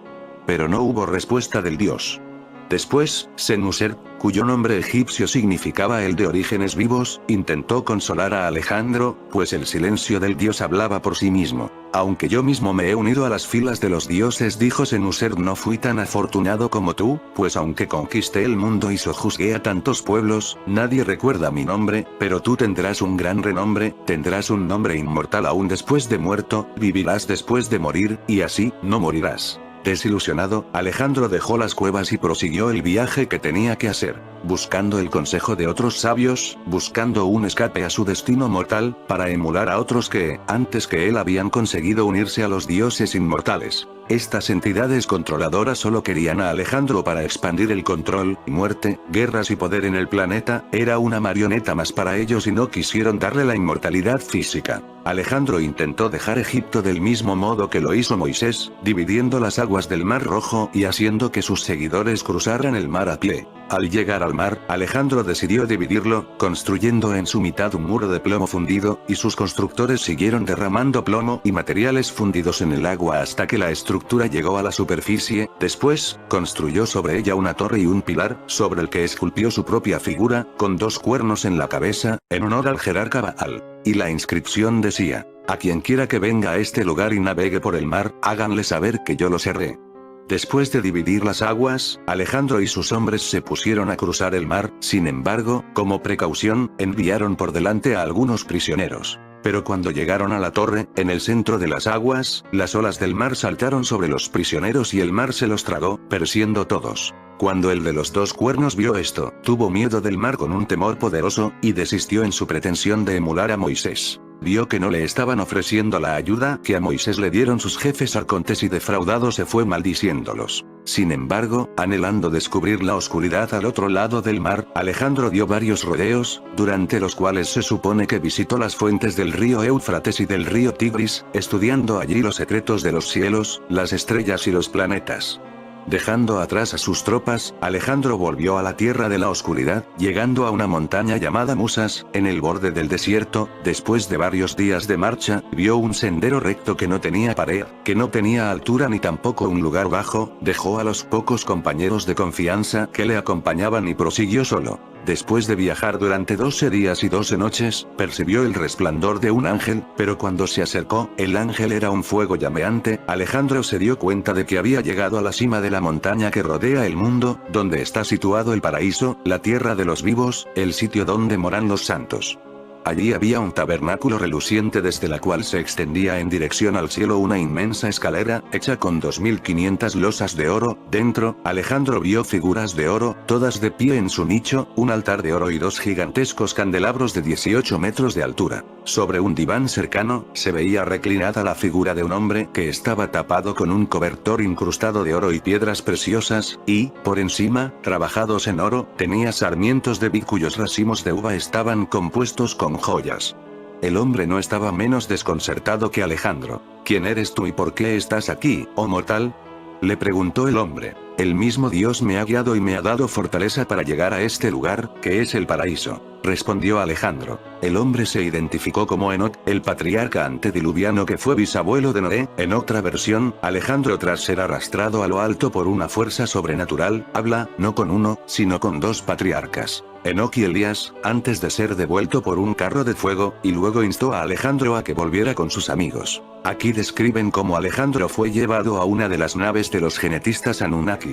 Pero no hubo respuesta del dios. Después, Senusert, cuyo nombre egipcio significaba el de orígenes vivos, intentó consolar a Alejandro, pues el silencio del dios hablaba por sí mismo. Aunque yo mismo me he unido a las filas de los dioses, dijo Senusert, no fui tan afortunado como tú, pues aunque conquisté el mundo y sojuzgué a tantos pueblos, nadie recuerda mi nombre, pero tú tendrás un gran renombre, tendrás un nombre inmortal aún después de muerto, vivirás después de morir, y así, no morirás. Desilusionado, Alejandro dejó las cuevas y prosiguió el viaje que tenía que hacer, buscando el consejo de otros sabios, buscando un escape a su destino mortal, para emular a otros que, antes que él, habían conseguido unirse a los dioses inmortales. Estas entidades controladoras solo querían a Alejandro para expandir el control, muerte, guerras y poder en el planeta. Era una marioneta más para ellos y no quisieron darle la inmortalidad física. Alejandro intentó dejar Egipto del mismo modo que lo hizo Moisés, dividiendo las aguas del Mar Rojo y haciendo que sus seguidores cruzaran el mar a pie. Al llegar al mar, Alejandro decidió dividirlo, construyendo en su mitad un muro de plomo fundido, y sus constructores siguieron derramando plomo y materiales fundidos en el agua hasta que la estructura llegó a la superficie. Después, construyó sobre ella una torre y un pilar, sobre el que esculpió su propia figura, con 2 cuernos en la cabeza, en honor al jerarca Baal. Y la inscripción decía: a quien quiera que venga a este lugar y navegue por el mar, háganle saber que yo lo seré. Después de dividir las aguas, Alejandro y sus hombres se pusieron a cruzar el mar. Sin embargo, como precaución, enviaron por delante a algunos prisioneros. Pero cuando llegaron a la torre, en el centro de las aguas, las olas del mar saltaron sobre los prisioneros y el mar se los tragó, pereciendo todos. Cuando el de los 2 cuernos vio esto, tuvo miedo del mar con un temor poderoso, y desistió en su pretensión de emular a Moisés. Vio que no le estaban ofreciendo la ayuda que a Moisés le dieron sus jefes arcontes y defraudado se fue maldiciéndolos. Sin embargo, anhelando descubrir la oscuridad al otro lado del mar, Alejandro dio varios rodeos, durante los cuales se supone que visitó las fuentes del río Éufrates y del río Tigris, estudiando allí los secretos de los cielos, las estrellas y los planetas. Dejando atrás a sus tropas, Alejandro volvió a la tierra de la oscuridad, llegando a una montaña llamada Musas, en el borde del desierto. Después de varios días de marcha, vio un sendero recto que no tenía pared, que no tenía altura ni tampoco un lugar bajo. Dejó a los pocos compañeros de confianza que le acompañaban y prosiguió solo. Después de viajar durante 12 días y 12 noches, percibió el resplandor de un ángel, pero cuando se acercó, el ángel era un fuego llameante. Alejandro se dio cuenta de que había llegado a la cima de la montaña que rodea el mundo, donde está situado el paraíso, la tierra de los vivos, el sitio donde moran los santos. Allí había un tabernáculo reluciente desde la cual se extendía en dirección al cielo una inmensa escalera, hecha con 2500 losas de oro. Dentro, Alejandro vio figuras de oro, todas de pie en su nicho, un altar de oro y 2 gigantescos candelabros de 18 metros de altura. Sobre un diván cercano, se veía reclinada la figura de un hombre que estaba tapado con un cobertor incrustado de oro y piedras preciosas, y, por encima, trabajados en oro, tenía sarmientos de vid cuyos racimos de uva estaban compuestos con joyas. El hombre no estaba menos desconcertado que Alejandro. ¿Quién eres tú y por qué estás aquí, oh mortal?, le preguntó el hombre. El mismo Dios me ha guiado y me ha dado fortaleza para llegar a este lugar, que es el paraíso, respondió Alejandro. El hombre se identificó como Enoc, el patriarca antediluviano que fue bisabuelo de Noé. En otra versión, Alejandro, tras ser arrastrado a lo alto por una fuerza sobrenatural, habla, no con uno, sino con 2 patriarcas, Enoc y Elías, antes de ser devuelto por un carro de fuego, y luego instó a Alejandro a que volviera con sus amigos. Aquí describen cómo Alejandro fue llevado a una de las naves de los genetistas Anunnakis.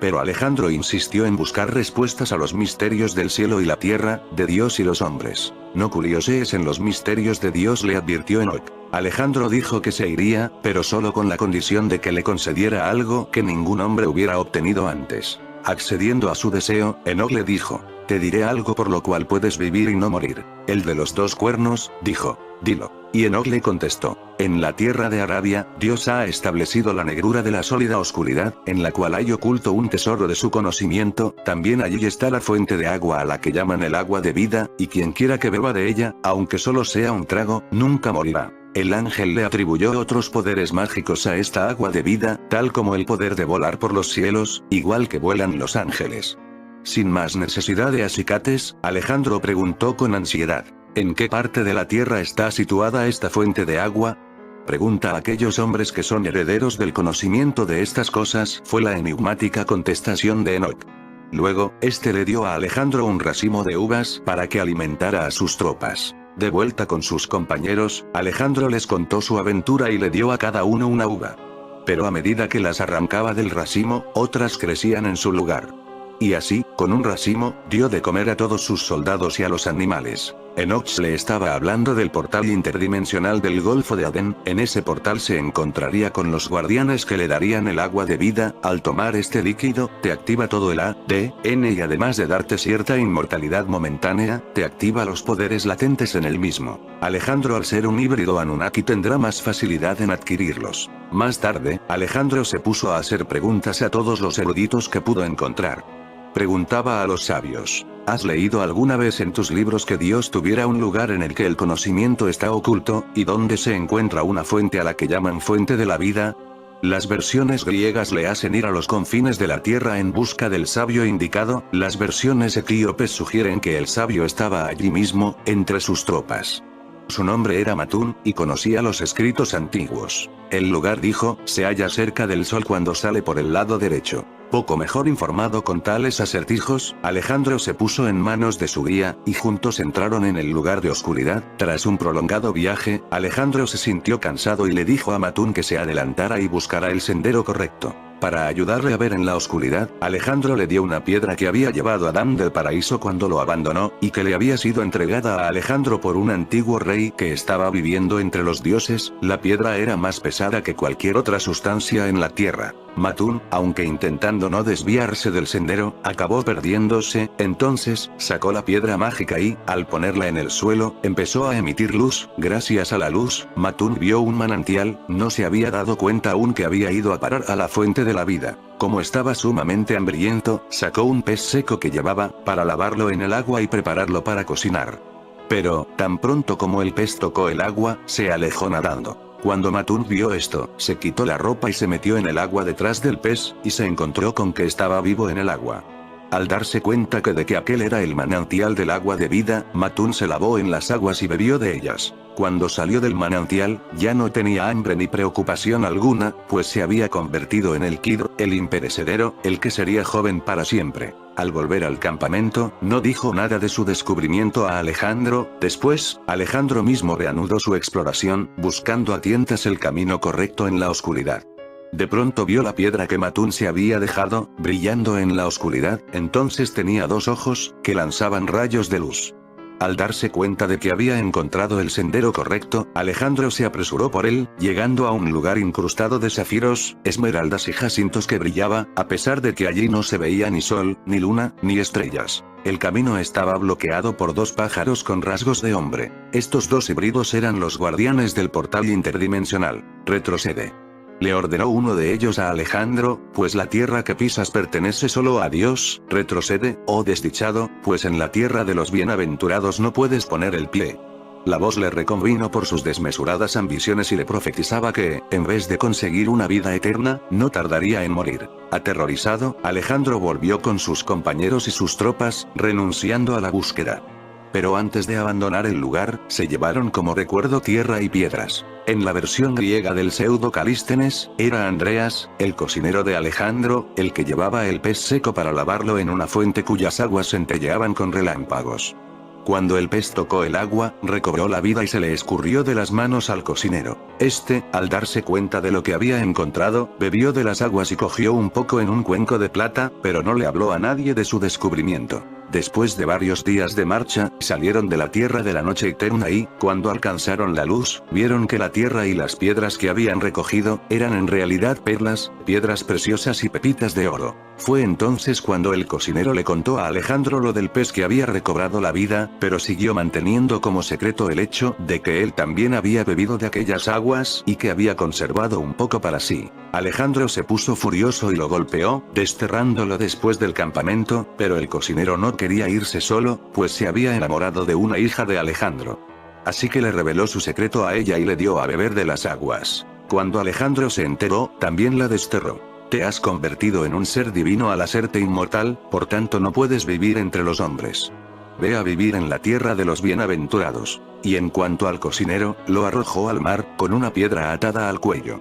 Pero Alejandro insistió en buscar respuestas a los misterios del cielo y la tierra, de Dios y los hombres. No curiosees en los misterios de Dios, le advirtió Enoc. Alejandro dijo que se iría, pero solo con la condición de que le concediera algo que ningún hombre hubiera obtenido antes. Accediendo a su deseo, Enoc le dijo: te diré algo por lo cual puedes vivir y no morir. El de los dos cuernos, dijo. Dilo. Y Enoc le contestó. En la tierra de Arabia, Dios ha establecido la negrura de la sólida oscuridad, en la cual hay oculto un tesoro de su conocimiento, también allí está la fuente de agua a la que llaman el agua de vida, y quien quiera que beba de ella, aunque solo sea un trago, nunca morirá. El ángel le atribuyó otros poderes mágicos a esta agua de vida, tal como el poder de volar por los cielos, igual que vuelan los ángeles. Sin más necesidad de acicates, Alejandro preguntó con ansiedad. ¿En qué parte de la tierra está situada esta fuente de agua? Pregunta a aquellos hombres que son herederos del conocimiento de estas cosas, fue la enigmática contestación de Enoc. Luego, este le dio a Alejandro un racimo de uvas para que alimentara a sus tropas. De vuelta con sus compañeros, Alejandro les contó su aventura y le dio a cada uno una uva. Pero a medida que las arrancaba del racimo, otras crecían en su lugar. Y así, con un racimo, dio de comer a todos sus soldados y a los animales. Enoch le estaba hablando del portal interdimensional del Golfo de Adén. En ese portal se encontraría con los guardianes que le darían el agua de vida. Al tomar este líquido, te activa todo el ADN y además de darte cierta inmortalidad momentánea, te activa los poderes latentes en el mismo. Alejandro, al ser un híbrido Anunnaki, tendrá más facilidad en adquirirlos. Más tarde, Alejandro se puso a hacer preguntas a todos los eruditos que pudo encontrar. Preguntaba a los sabios. ¿Has leído alguna vez en tus libros que Dios tuviera un lugar en el que el conocimiento está oculto, y donde se encuentra una fuente a la que llaman fuente de la vida? Las versiones griegas le hacen ir a los confines de la tierra en busca del sabio indicado, las versiones etíopes sugieren que el sabio estaba allí mismo, entre sus tropas. Su nombre era Matún, y conocía los escritos antiguos. El lugar, dijo, se halla cerca del sol cuando sale por el lado derecho. Poco mejor informado con tales acertijos, Alejandro se puso en manos de su guía, y juntos entraron en el lugar de oscuridad. Tras un prolongado viaje, Alejandro se sintió cansado y le dijo a Matún que se adelantara y buscara el sendero correcto. Para ayudarle a ver en la oscuridad, Alejandro le dio una piedra que había llevado a Adán del paraíso cuando lo abandonó, y que le había sido entregada a Alejandro por un antiguo rey que estaba viviendo entre los dioses. La piedra era más pesada que cualquier otra sustancia en la tierra. Matún, aunque intentando no desviarse del sendero, acabó perdiéndose. Entonces, sacó la piedra mágica y, al ponerla en el suelo, empezó a emitir luz. Gracias a la luz, Matún vio un manantial. No se había dado cuenta aún que había ido a parar a la fuente de la vida. Como estaba sumamente hambriento, sacó un pez seco que llevaba, para lavarlo en el agua y prepararlo para cocinar. Pero, tan pronto como el pez tocó el agua, se alejó nadando. Cuando Matún vio esto, se quitó la ropa y se metió en el agua detrás del pez, y se encontró con que estaba vivo en el agua. Al darse cuenta de que aquel era el manantial del agua de vida, Matún se lavó en las aguas y bebió de ellas. Cuando salió del manantial, ya no tenía hambre ni preocupación alguna, pues se había convertido en el Kidr, el imperecedero, el que sería joven para siempre. Al volver al campamento, no dijo nada de su descubrimiento a Alejandro. Después, Alejandro mismo reanudó su exploración, buscando a tientas el camino correcto en la oscuridad. De pronto vio la piedra que Matún se había dejado, brillando en la oscuridad. Entonces tenía dos ojos, que lanzaban rayos de luz. Al darse cuenta de que había encontrado el sendero correcto, Alejandro se apresuró por él, llegando a un lugar incrustado de zafiros, esmeraldas y jacintos que brillaba, a pesar de que allí no se veía ni sol, ni luna, ni estrellas. El camino estaba bloqueado por dos pájaros con rasgos de hombre. Estos dos híbridos eran los guardianes del portal interdimensional. Retrocede. Le ordenó uno de ellos a Alejandro, pues la tierra que pisas pertenece solo a Dios. Retrocede, oh desdichado, pues en la tierra de los bienaventurados no puedes poner el pie. La voz le reconvino por sus desmesuradas ambiciones y le profetizaba que, en vez de conseguir una vida eterna, no tardaría en morir. Aterrorizado, Alejandro volvió con sus compañeros y sus tropas, renunciando a la búsqueda. Pero antes de abandonar el lugar, se llevaron como recuerdo tierra y piedras. En la versión griega del pseudo Calístenes, era Andreas, el cocinero de Alejandro, el que llevaba el pez seco para lavarlo en una fuente cuyas aguas centelleaban con relámpagos. Cuando el pez tocó el agua, recobró la vida y se le escurrió de las manos al cocinero. Este, al darse cuenta de lo que había encontrado, bebió de las aguas y cogió un poco en un cuenco de plata, pero no le habló a nadie de su descubrimiento. Después de varios días de marcha, salieron de la Tierra de la Noche Eterna y, cuando alcanzaron la luz, vieron que la Tierra y las piedras que habían recogido, eran en realidad perlas, piedras preciosas y pepitas de oro. Fue entonces cuando el cocinero le contó a Alejandro lo del pez que había recobrado la vida, pero siguió manteniendo como secreto el hecho de que él también había bebido de aquellas aguas y que había conservado un poco para sí. Alejandro se puso furioso y lo golpeó, desterrándolo después del campamento, pero el cocinero no quería irse solo, pues se había enamorado de una hija de Alejandro. Así que le reveló su secreto a ella y le dio a beber de las aguas. Cuando Alejandro se enteró, también la desterró. Te has convertido en un ser divino al hacerte inmortal, por tanto no puedes vivir entre los hombres. Ve a vivir en la tierra de los bienaventurados. Y en cuanto al cocinero, lo arrojó al mar, con una piedra atada al cuello.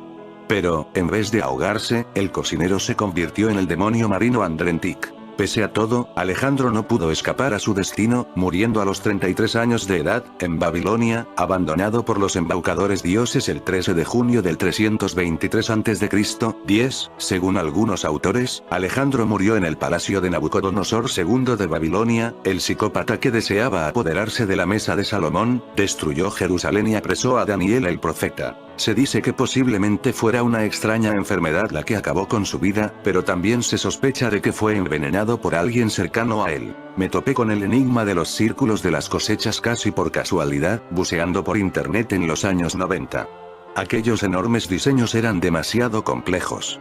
Pero, en vez de ahogarse, el cocinero se convirtió en el demonio marino Andrentic. Pese a todo, Alejandro no pudo escapar a su destino, muriendo a los 33 años de edad, en Babilonia, abandonado por los embaucadores dioses el 13 de junio del 323 a.C., 10, según algunos autores, Alejandro murió en el palacio de Nabucodonosor II de Babilonia, el psicópata que deseaba apoderarse de la mesa de Salomón, destruyó Jerusalén y apresó a Daniel el profeta. Se dice que posiblemente fuera una extraña enfermedad la que acabó con su vida, pero también se sospecha de que fue envenenado por alguien cercano a él. Me topé con el enigma de los círculos de las cosechas casi por casualidad, buceando por internet en los años 90. Aquellos enormes diseños eran demasiado complejos.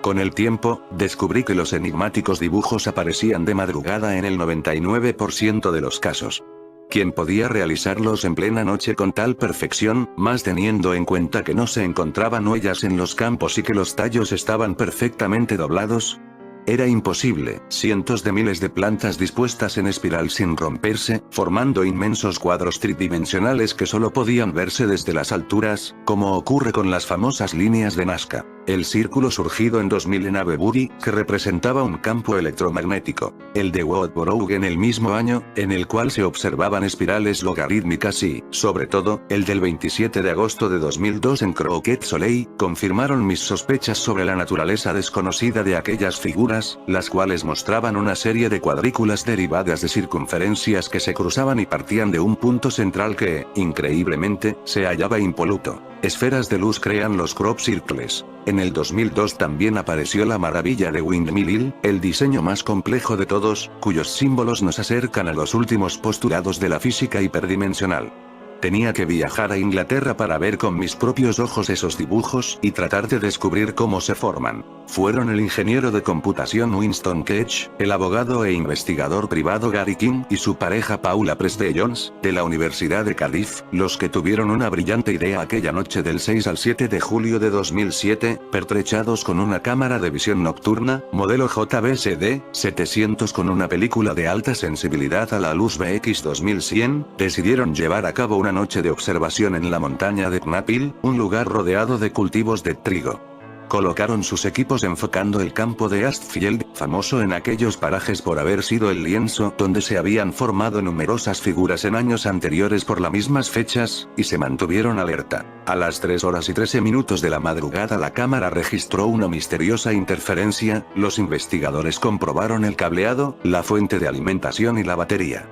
Con el tiempo, descubrí que los enigmáticos dibujos aparecían de madrugada en el 99% de los casos. ¿Quién podía realizarlos en plena noche con tal perfección, más teniendo en cuenta que no se encontraban huellas en los campos y que los tallos estaban perfectamente doblados? Era imposible, cientos de miles de plantas dispuestas en espiral sin romperse, formando inmensos cuadros tridimensionales que solo podían verse desde las alturas, como ocurre con las famosas líneas de Nazca. El círculo surgido en 2000 en Avebury, que representaba un campo electromagnético. El de Woodborough en el mismo año, en el cual se observaban espirales logarítmicas y, sobre todo, el del 27 de agosto de 2002 en Croquet Soleil, confirmaron mis sospechas sobre la naturaleza desconocida de aquellas figuras, las cuales mostraban una serie de cuadrículas derivadas de circunferencias que se cruzaban y partían de un punto central que, increíblemente, se hallaba impoluto. Esferas de luz crean los crop circles. En el 2002 también apareció la maravilla de Windmill Hill, el diseño más complejo de todos, cuyos símbolos nos acercan a los últimos postulados de la física hiperdimensional. Tenía que viajar a Inglaterra para ver con mis propios ojos esos dibujos y tratar de descubrir cómo se forman. Fueron el ingeniero de computación Winston Ketch, el abogado e investigador privado Gary King y su pareja Paula Presde Jones, de la Universidad de Cardiff, los que tuvieron una brillante idea aquella noche del 6 al 7 de julio de 2007, pertrechados con una cámara de visión nocturna, modelo JVSD 700 con una película de alta sensibilidad a la luz BX 2100, decidieron llevar a cabo una noche de observación en la montaña de Knaphill, un lugar rodeado de cultivos de trigo. Colocaron sus equipos enfocando el campo de Astfield, famoso en aquellos parajes por haber sido el lienzo donde se habían formado numerosas figuras en años anteriores por las mismas fechas, y se mantuvieron alerta. A las 3 horas y 13 minutos de la madrugada la cámara registró una misteriosa interferencia, los investigadores comprobaron el cableado, la fuente de alimentación y la batería.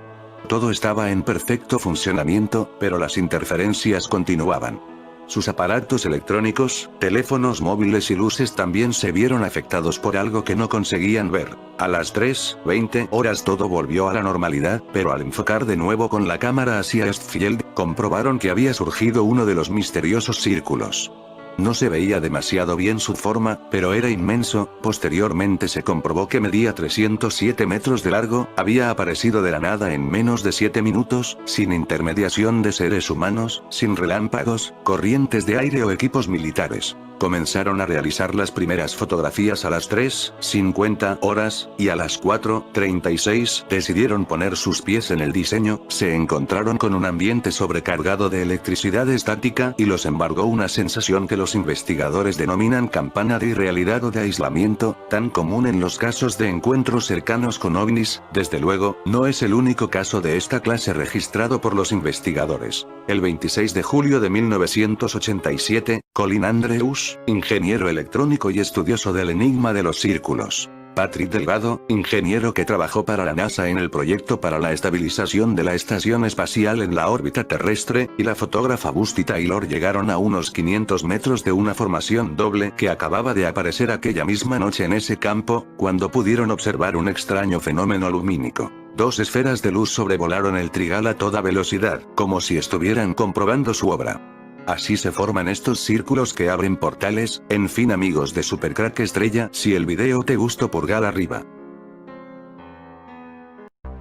Todo estaba en perfecto funcionamiento, pero las interferencias continuaban. Sus aparatos electrónicos, teléfonos móviles y luces también se vieron afectados por algo que no conseguían ver. A las 3:20 horas todo volvió a la normalidad, pero al enfocar de nuevo con la cámara hacia Astfield, comprobaron que había surgido uno de los misteriosos círculos. No se veía demasiado bien su forma, pero era inmenso. Posteriormente se comprobó que medía 307 metros de largo, había aparecido de la nada en menos de 7 minutos, sin intermediación de seres humanos, sin relámpagos, corrientes de aire o equipos militares. Comenzaron a realizar las primeras fotografías a las 3:50 horas, y a las 4:36 decidieron poner sus pies en el diseño. Se encontraron con un ambiente sobrecargado de electricidad estática y los embargó una sensación que los investigadores denominan campana de irrealidad o de aislamiento, tan común en los casos de encuentros cercanos con ovnis. Desde luego, no es el único caso de esta clase registrado por los investigadores. El 26 de julio de 1987, Colin Andrews, ingeniero electrónico y estudioso del enigma de los círculos, Patrick Delgado, ingeniero que trabajó para la NASA en el proyecto para la estabilización de la estación espacial en la órbita terrestre, y la fotógrafa Busty Taylor llegaron a unos 500 metros de una formación doble que acababa de aparecer aquella misma noche en ese campo, cuando pudieron observar un extraño fenómeno lumínico. Dos esferas de luz sobrevolaron el trigal a toda velocidad, como si estuvieran comprobando su obra. Así se forman estos círculos que abren portales. En fin, amigos de Supercrack Estrella, si el video te gustó, pulgar arriba.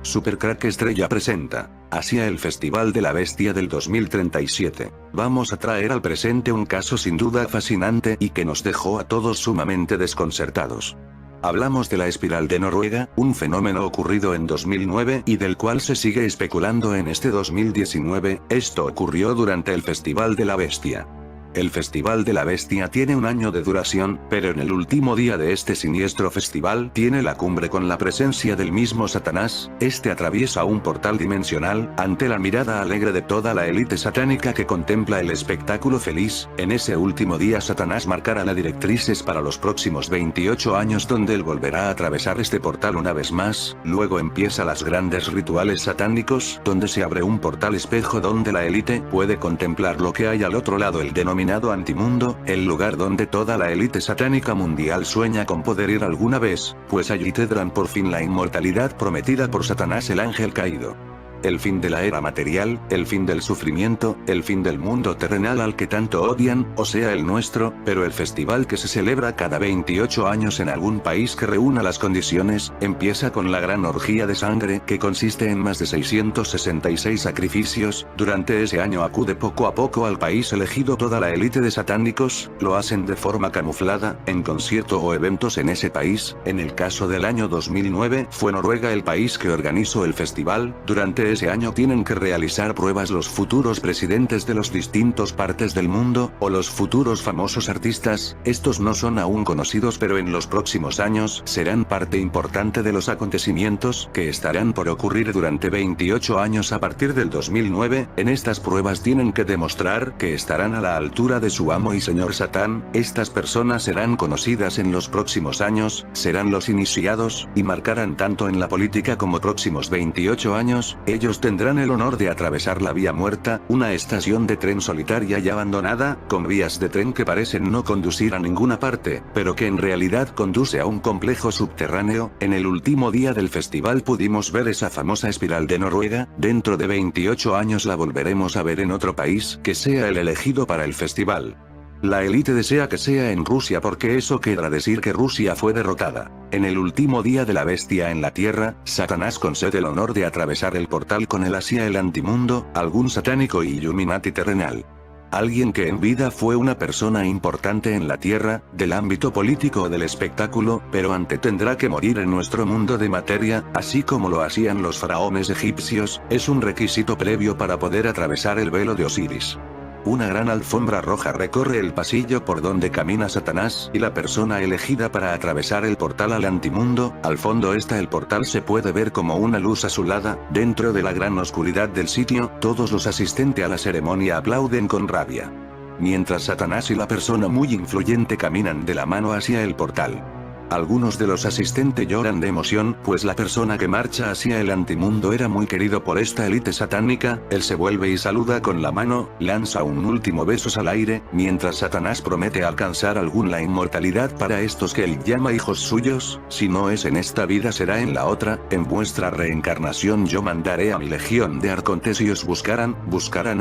Supercrack Estrella presenta hacia el Festival de la Bestia del 2037. Vamos a traer al presente un caso sin duda fascinante y que nos dejó a todos sumamente desconcertados. Hablamos de la espiral de Noruega, un fenómeno ocurrido en 2009 y del cual se sigue especulando en este 2019. Esto ocurrió durante el Festival de la Bestia. El Festival de la Bestia tiene un año de duración, pero en el último día de este siniestro festival tiene la cumbre con la presencia del mismo Satanás. Este atraviesa un portal dimensional, ante la mirada alegre de toda la élite satánica que contempla el espectáculo feliz. En ese último día Satanás marcará las directrices para los próximos 28 años, donde él volverá a atravesar este portal una vez más. Luego empieza las grandes rituales satánicos, donde se abre un portal espejo donde la élite puede contemplar lo que hay al otro lado, el denominado Antimundo, el lugar donde toda la élite satánica mundial sueña con poder ir alguna vez, pues allí tendrán por fin la inmortalidad prometida por Satanás, el ángel caído. El fin de la era material, el fin del sufrimiento, el fin del mundo terrenal al que tanto odian, o sea el nuestro. Pero el festival, que se celebra cada 28 años en algún país que reúna las condiciones, empieza con la gran orgía de sangre, que consiste en más de 666 sacrificios. Durante ese año acude poco a poco al país elegido toda la élite de satánicos, lo hacen de forma camuflada, en concierto o eventos en ese país. En el caso del año 2009, fue Noruega el país que organizó el festival. Durante ese año tienen que realizar pruebas los futuros presidentes de los distintos partes del mundo, o los futuros famosos artistas. Estos no son aún conocidos, pero en los próximos años serán parte importante de los acontecimientos que estarán por ocurrir durante 28 años a partir del 2009. En estas pruebas tienen que demostrar que estarán a la altura de su amo y señor Satán. Estas personas serán conocidas en los próximos años, serán los iniciados, y marcarán tanto en la política como próximos 28 años. Ellos tendrán el honor de atravesar la Vía Muerta, una estación de tren solitaria y abandonada, con vías de tren que parecen no conducir a ninguna parte, pero que en realidad conduce a un complejo subterráneo. En el último día del festival pudimos ver esa famosa espiral de Noruega. Dentro de 28 años la volveremos a ver en otro país que sea el elegido para el festival. La élite desea que sea en Rusia, porque eso querrá decir que Rusia fue derrotada. En el último día de la bestia en la Tierra, Satanás concede el honor de atravesar el portal con él hacia el antimundo, algún satánico y Illuminati terrenal. Alguien que en vida fue una persona importante en la Tierra, del ámbito político o del espectáculo, pero antes tendrá que morir en nuestro mundo de materia, así como lo hacían los faraones egipcios. Es un requisito previo para poder atravesar el velo de Osiris. Una gran alfombra roja recorre el pasillo por donde camina Satanás y la persona elegida para atravesar el portal al antimundo. Al fondo está el portal, se puede ver como una luz azulada. Dentro de la gran oscuridad del sitio, todos los asistentes a la ceremonia aplauden con rabia, mientras Satanás y la persona muy influyente caminan de la mano hacia el portal. Algunos de los asistentes lloran de emoción, pues la persona que marcha hacia el antimundo era muy querido por esta élite satánica. Él se vuelve y saluda con la mano, lanza un último beso al aire, mientras Satanás promete alcanzar la inmortalidad para estos que él llama hijos suyos. Si no es en esta vida, será en la otra. En vuestra reencarnación yo mandaré a mi legión de arcontes y os buscarán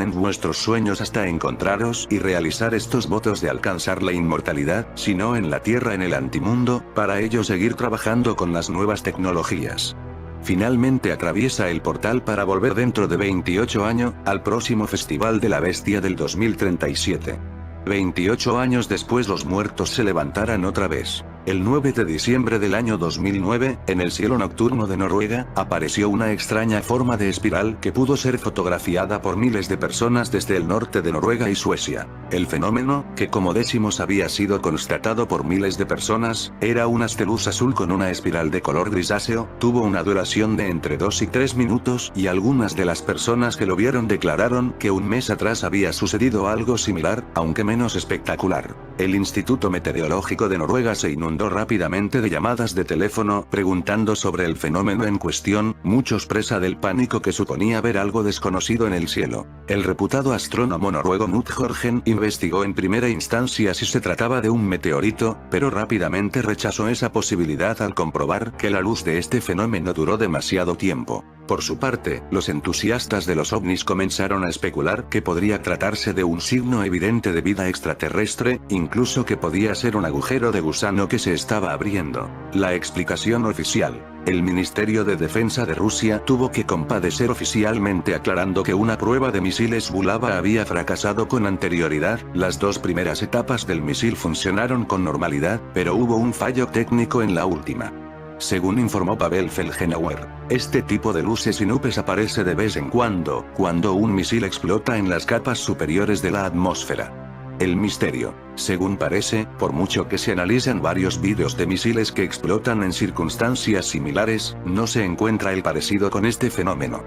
en vuestros sueños hasta encontraros y realizar estos votos de alcanzar la inmortalidad, si no en la tierra, en el antimundo, para ello seguir trabajando con las nuevas tecnologías. Finalmente atraviesa el portal para volver dentro de 28 años, al próximo Festival de la Bestia del 2037. 28 años después los muertos se levantarán otra vez. El 9 de diciembre del año 2009, en el cielo nocturno de Noruega, apareció una extraña forma de espiral que pudo ser fotografiada por miles de personas desde el norte de Noruega y Suecia. El fenómeno, que como decimos había sido constatado por miles de personas, era una haz de luz azul con una espiral de color grisáceo. Tuvo una duración de entre 2 y 3 minutos y algunas de las personas que lo vieron declararon que un mes atrás había sucedido algo similar, aunque menos espectacular. El Instituto Meteorológico de Noruega se inundó inundó rápidamente de llamadas de teléfono preguntando sobre el fenómeno en cuestión, muchos presa del pánico que suponía ver algo desconocido en el cielo. El reputado astrónomo noruego Knut Jorgen investigó en primera instancia si se trataba de un meteorito, pero rápidamente rechazó esa posibilidad al comprobar que la luz de este fenómeno duró demasiado tiempo. Por su parte, los entusiastas de los ovnis comenzaron a especular que podría tratarse de un signo evidente de vida extraterrestre, incluso que podía ser un agujero de gusano que se estaba abriendo. La explicación oficial. El Ministerio de Defensa de Rusia tuvo que compadecer oficialmente aclarando que una prueba de misiles Bulava había fracasado con anterioridad. Las dos primeras etapas del misil funcionaron con normalidad, pero hubo un fallo técnico en la última. Según informó Pavel Felgenauer, este tipo de luces y nubes aparece de vez en cuando un misil explota en las capas superiores de la atmósfera. El misterio. Según parece, por mucho que se analizan varios vídeos de misiles que explotan en circunstancias similares, no se encuentra el parecido con este fenómeno.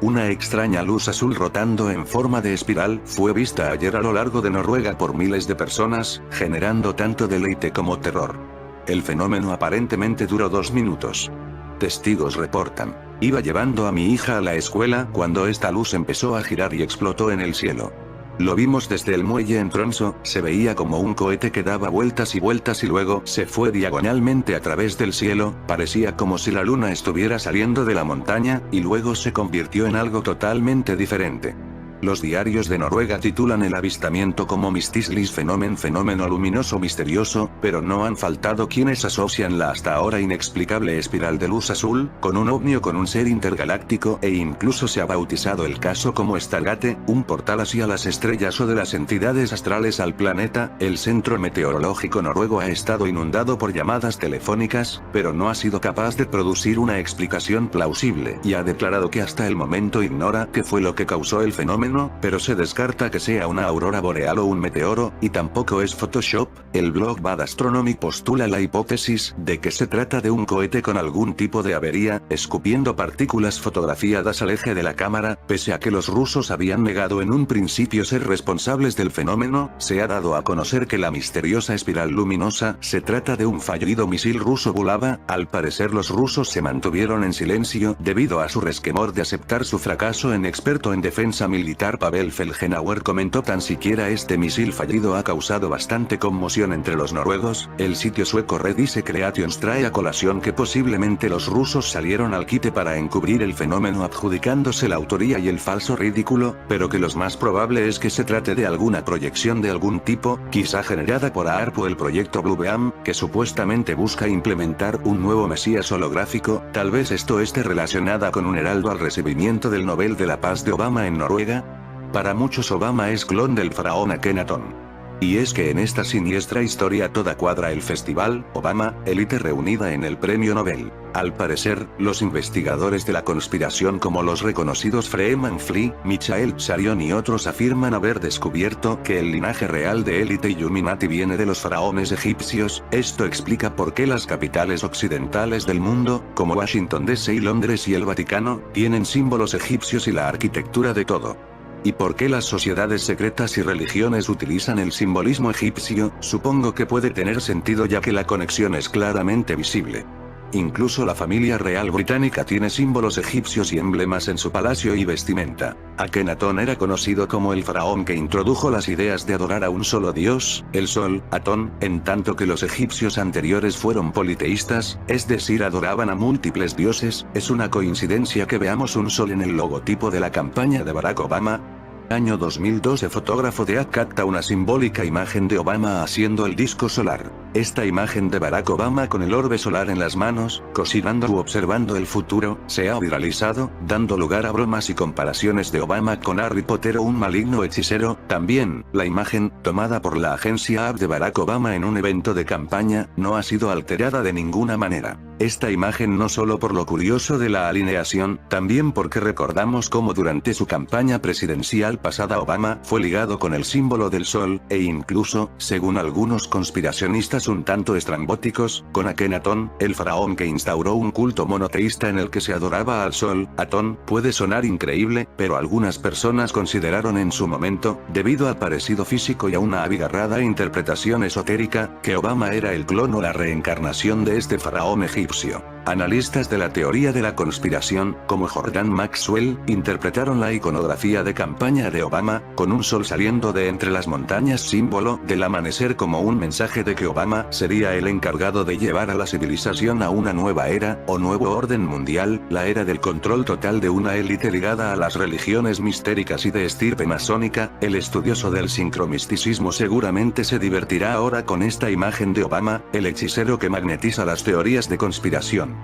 Una extraña luz azul rotando en forma de espiral fue vista ayer a lo largo de Noruega por miles de personas, generando tanto deleite como terror. El fenómeno aparentemente duró 2 minutos. Testigos reportan: iba llevando a mi hija a la escuela cuando esta luz empezó a girar y explotó en el cielo. Lo vimos desde el muelle en Tromsø, se veía como un cohete que daba vueltas y vueltas y luego se fue diagonalmente a través del cielo, parecía como si la luna estuviera saliendo de la montaña, y luego se convirtió en algo totalmente diferente. Los diarios de Noruega titulan el avistamiento como Mistislis fenómeno luminoso misterioso, pero no han faltado quienes asocian la hasta ahora inexplicable espiral de luz azul, con un ovni o con un ser intergaláctico, e incluso se ha bautizado el caso como Stargate, un portal hacia las estrellas o de las entidades astrales al planeta. El Centro Meteorológico Noruego ha estado inundado por llamadas telefónicas, pero no ha sido capaz de producir una explicación plausible, y ha declarado que hasta el momento ignora qué fue lo que causó el fenómeno, pero se descarta que sea una aurora boreal o un meteoro, y tampoco es Photoshop. El blog Bad Astronomy postula la hipótesis de que se trata de un cohete con algún tipo de avería, escupiendo partículas fotografiadas al eje de la cámara. Pese a que los rusos habían negado en un principio ser responsables del fenómeno, se ha dado a conocer que la misteriosa espiral luminosa se trata de un fallido misil ruso Bulava. Al parecer los rusos se mantuvieron en silencio debido a su resquemor de aceptar su fracaso. En experto en defensa militar Pavel Felgenauer comentó: tan siquiera este misil fallido ha causado bastante conmoción entre los noruegos. El sitio sueco Redise Creations trae a colación que posiblemente los rusos salieron al quite para encubrir el fenómeno adjudicándose la autoría y el falso ridículo, pero que lo más probable es que se trate de alguna proyección de algún tipo, quizá generada por AARP o el proyecto Blue Beam, que supuestamente busca implementar un nuevo mesías holográfico. Tal vez esto esté relacionada con un heraldo al recibimiento del Nobel de la Paz de Obama en Noruega. Para muchos Obama es clon del faraón Akenatón. Y es que en esta siniestra historia toda cuadra. El festival Obama, élite reunida en el premio Nobel. Al parecer, los investigadores de la conspiración como los reconocidos Freeman Flee, Michael Charion y otros afirman haber descubierto que el linaje real de élite Illuminati viene de los faraones egipcios. Esto explica por qué las capitales occidentales del mundo, como Washington DC y Londres y el Vaticano, tienen símbolos egipcios y la arquitectura de todo. ¿Y por qué las sociedades secretas y religiones utilizan el simbolismo egipcio? Supongo que puede tener sentido ya que la conexión es claramente visible. Incluso la familia real británica tiene símbolos egipcios y emblemas en su palacio y vestimenta. Akenatón era conocido como el faraón que introdujo las ideas de adorar a un solo dios, el sol, Atón, en tanto que los egipcios anteriores fueron politeístas, es decir, adoraban a múltiples dioses. ¿Es una coincidencia que veamos un sol en el logotipo de la campaña de Barack Obama? Año 2012. Fotógrafo de AD capta una simbólica imagen de Obama haciendo el disco solar. Esta imagen de Barack Obama con el orbe solar en las manos, cocinando u observando el futuro, se ha viralizado, dando lugar a bromas y comparaciones de Obama con Harry Potter o un maligno hechicero. También, la imagen, tomada por la agencia AP de Barack Obama en un evento de campaña, no ha sido alterada de ninguna manera. Esta imagen no solo por lo curioso de la alineación, también porque recordamos cómo durante su campaña presidencial pasada Obama fue ligado con el símbolo del sol, e incluso, según algunos conspiracionistas un tanto estrambóticos, con Akenatón, el faraón que instauró un culto monoteísta en el que se adoraba al sol. Atón puede sonar increíble, pero algunas personas consideraron en su momento, debido al parecido físico y a una abigarrada interpretación esotérica, que Obama era el clon o la reencarnación de este faraón egipcio. Analistas de la teoría de la conspiración, como Jordan Maxwell, interpretaron la iconografía de campaña de Obama, con un sol saliendo de entre las montañas símbolo del amanecer como un mensaje de que Obama sería el encargado de llevar a la civilización a una nueva era, o nuevo orden mundial, la era del control total de una élite ligada a las religiones mistéricas y de estirpe masónica. El estudioso del sincromisticismo seguramente se divertirá ahora con esta imagen de Obama, el hechicero que magnetiza las teorías de conspiración.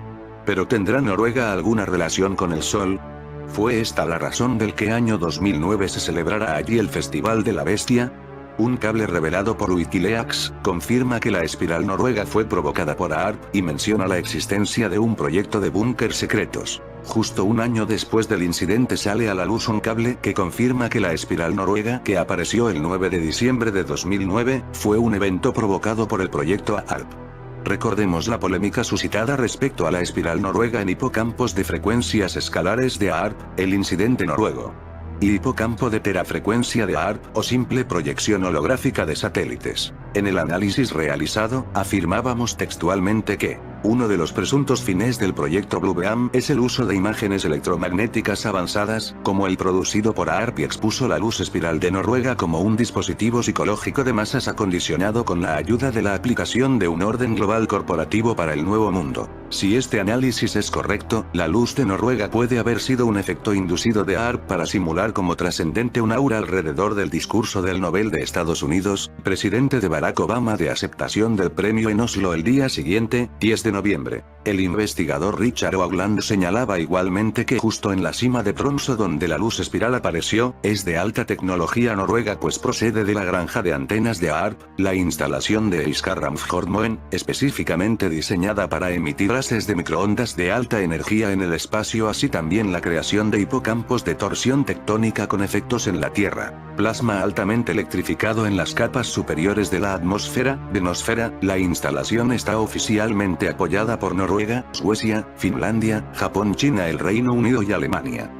¿Pero tendrá Noruega alguna relación con el sol? ¿Fue esta la razón del que año 2009 se celebrara allí el Festival de la Bestia? Un cable revelado por Wikileaks confirma que la espiral noruega fue provocada por AARP y menciona la existencia de un proyecto de búnker secretos. Justo un año después del incidente sale a la luz un cable que confirma que la espiral noruega que apareció el 9 de diciembre de 2009 fue un evento provocado por el proyecto AARP. Recordemos la polémica suscitada respecto a la espiral noruega en hipocampos de frecuencias escalares de AARP, el incidente noruego. Hipocampo de terafrecuencia de AARP o simple proyección holográfica de satélites. En el análisis realizado, afirmábamos textualmente que uno de los presuntos fines del proyecto BlueBeam es el uso de imágenes electromagnéticas avanzadas, como el producido por AARP, y expuso la luz espiral de Noruega como un dispositivo psicológico de masas acondicionado con la ayuda de la aplicación de un orden global corporativo para el nuevo mundo. Si este análisis es correcto, la luz de Noruega puede haber sido un efecto inducido de AARP para simular como trascendente un aura alrededor del discurso del Nobel de Estados Unidos, presidente de Barack Obama, de aceptación del premio en Oslo el día siguiente, 10 de noviembre. El investigador Richard Hoagland señalaba igualmente que justo en la cima de Tromsø donde la luz espiral apareció, es de alta tecnología noruega pues procede de la granja de antenas de AARP, la instalación de Iskarramfjordmoen, específicamente diseñada para emitir haces de microondas de alta energía en el espacio, así también la creación de hipocampos de torsión tectónica con efectos en la Tierra. Plasma altamente electrificado en las capas superiores de la atmósfera, Venosfera. La instalación está oficialmente apoyada por Noruega, Suecia, Finlandia, Japón, China, el Reino Unido y Alemania.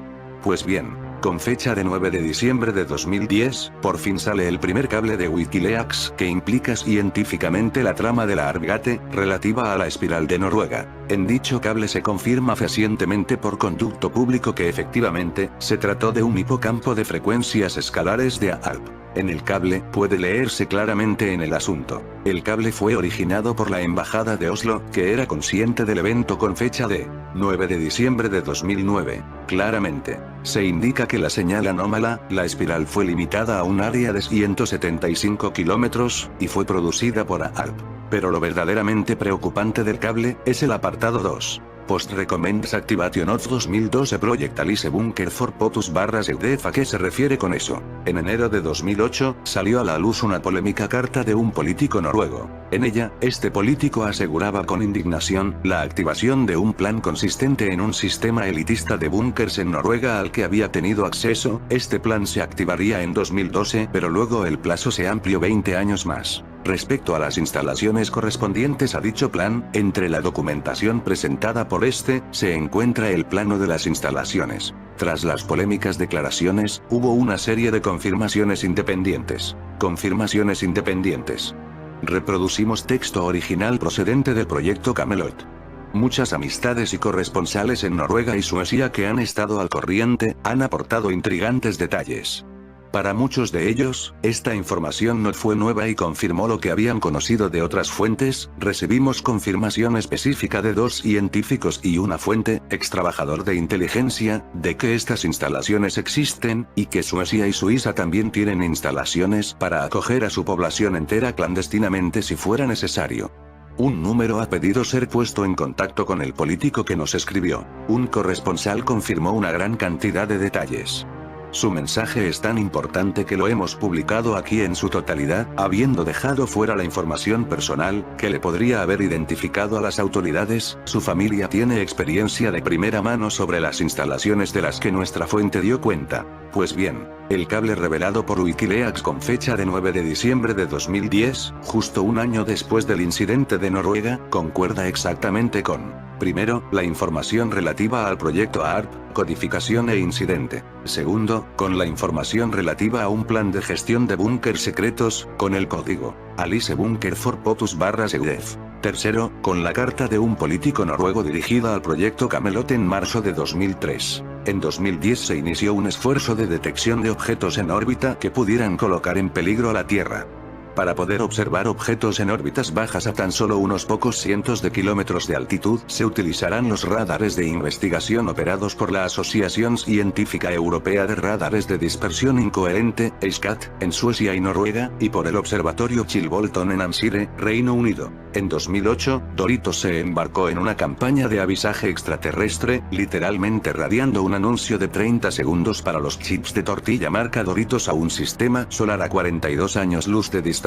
Pues bien, con fecha de 9 de diciembre de 2010, por fin sale el primer cable de Wikileaks que implica científicamente la trama de la ARPGate, relativa a la espiral de Noruega. En dicho cable se confirma fehacientemente por conducto público que efectivamente, se trató de un hipocampo de frecuencias escalares de AARP. En el cable, puede leerse claramente en el asunto. El cable fue originado por la Embajada de Oslo, que era consciente del evento con fecha de 9 de diciembre de 2009. Claramente, se indica que la señal anómala, la espiral fue limitada a un área de 175 kilómetros, y fue producida por AARP. Pero lo verdaderamente preocupante del cable, es el apartado 2. Post Recommends Activation of 2012 Project Alice Bunker for POTUS /EUDEF. ¿A qué se refiere con eso? En enero de 2008, salió a la luz una polémica carta de un político noruego. En ella, este político aseguraba con indignación, la activación de un plan consistente en un sistema elitista de búnkers en Noruega al que había tenido acceso. Este plan se activaría en 2012, pero luego el plazo se amplió 20 años más. Respecto a las instalaciones correspondientes a dicho plan, entre la documentación presentada por este, se encuentra el plano de las instalaciones. Tras las polémicas declaraciones, hubo una serie de confirmaciones independientes. Confirmaciones independientes. Reproducimos texto original procedente del proyecto Camelot. Muchas amistades y corresponsales en Noruega y Suecia que han estado al corriente, han aportado intrigantes detalles. Para muchos de ellos, esta información no fue nueva y confirmó lo que habían conocido de otras fuentes. Recibimos confirmación específica de 2 científicos y una fuente, extrabajador de inteligencia, de que estas instalaciones existen, y que Suecia y Suiza también tienen instalaciones para acoger a su población entera clandestinamente si fuera necesario. Un número ha pedido ser puesto en contacto con el político que nos escribió. Un corresponsal confirmó una gran cantidad de detalles. Su mensaje es tan importante que lo hemos publicado aquí en su totalidad, habiendo dejado fuera la información personal, que le podría haber identificado a las autoridades. Su familia tiene experiencia de primera mano sobre las instalaciones de las que nuestra fuente dio cuenta. Pues bien, el cable revelado por Wikileaks con fecha de 9 de diciembre de 2010, justo un año después del incidente de Noruega, concuerda exactamente con: primero, la información relativa al proyecto ARP, codificación e incidente. Segundo, con la información relativa a un plan de gestión de búnker secretos, con el código Alice Bunker for POTUS/SEUDEF. Tercero, con la carta de un político noruego dirigida al proyecto Camelot en marzo de 2003. En 2010 se inició un esfuerzo de detección de objetos en órbita que pudieran colocar en peligro a la Tierra. Para poder observar objetos en órbitas bajas a tan solo unos pocos cientos de kilómetros de altitud, se utilizarán los radares de investigación operados por la Asociación Científica Europea de Radares de Dispersión Incoherente, EISCAT, en Suecia y Noruega, y por el Observatorio Chilbolton en Hampshire, Reino Unido. En 2008, Doritos se embarcó en una campaña de avisaje extraterrestre, literalmente radiando un anuncio de 30 segundos para los chips de tortilla marca Doritos a un sistema solar a 42 años luz de distancia.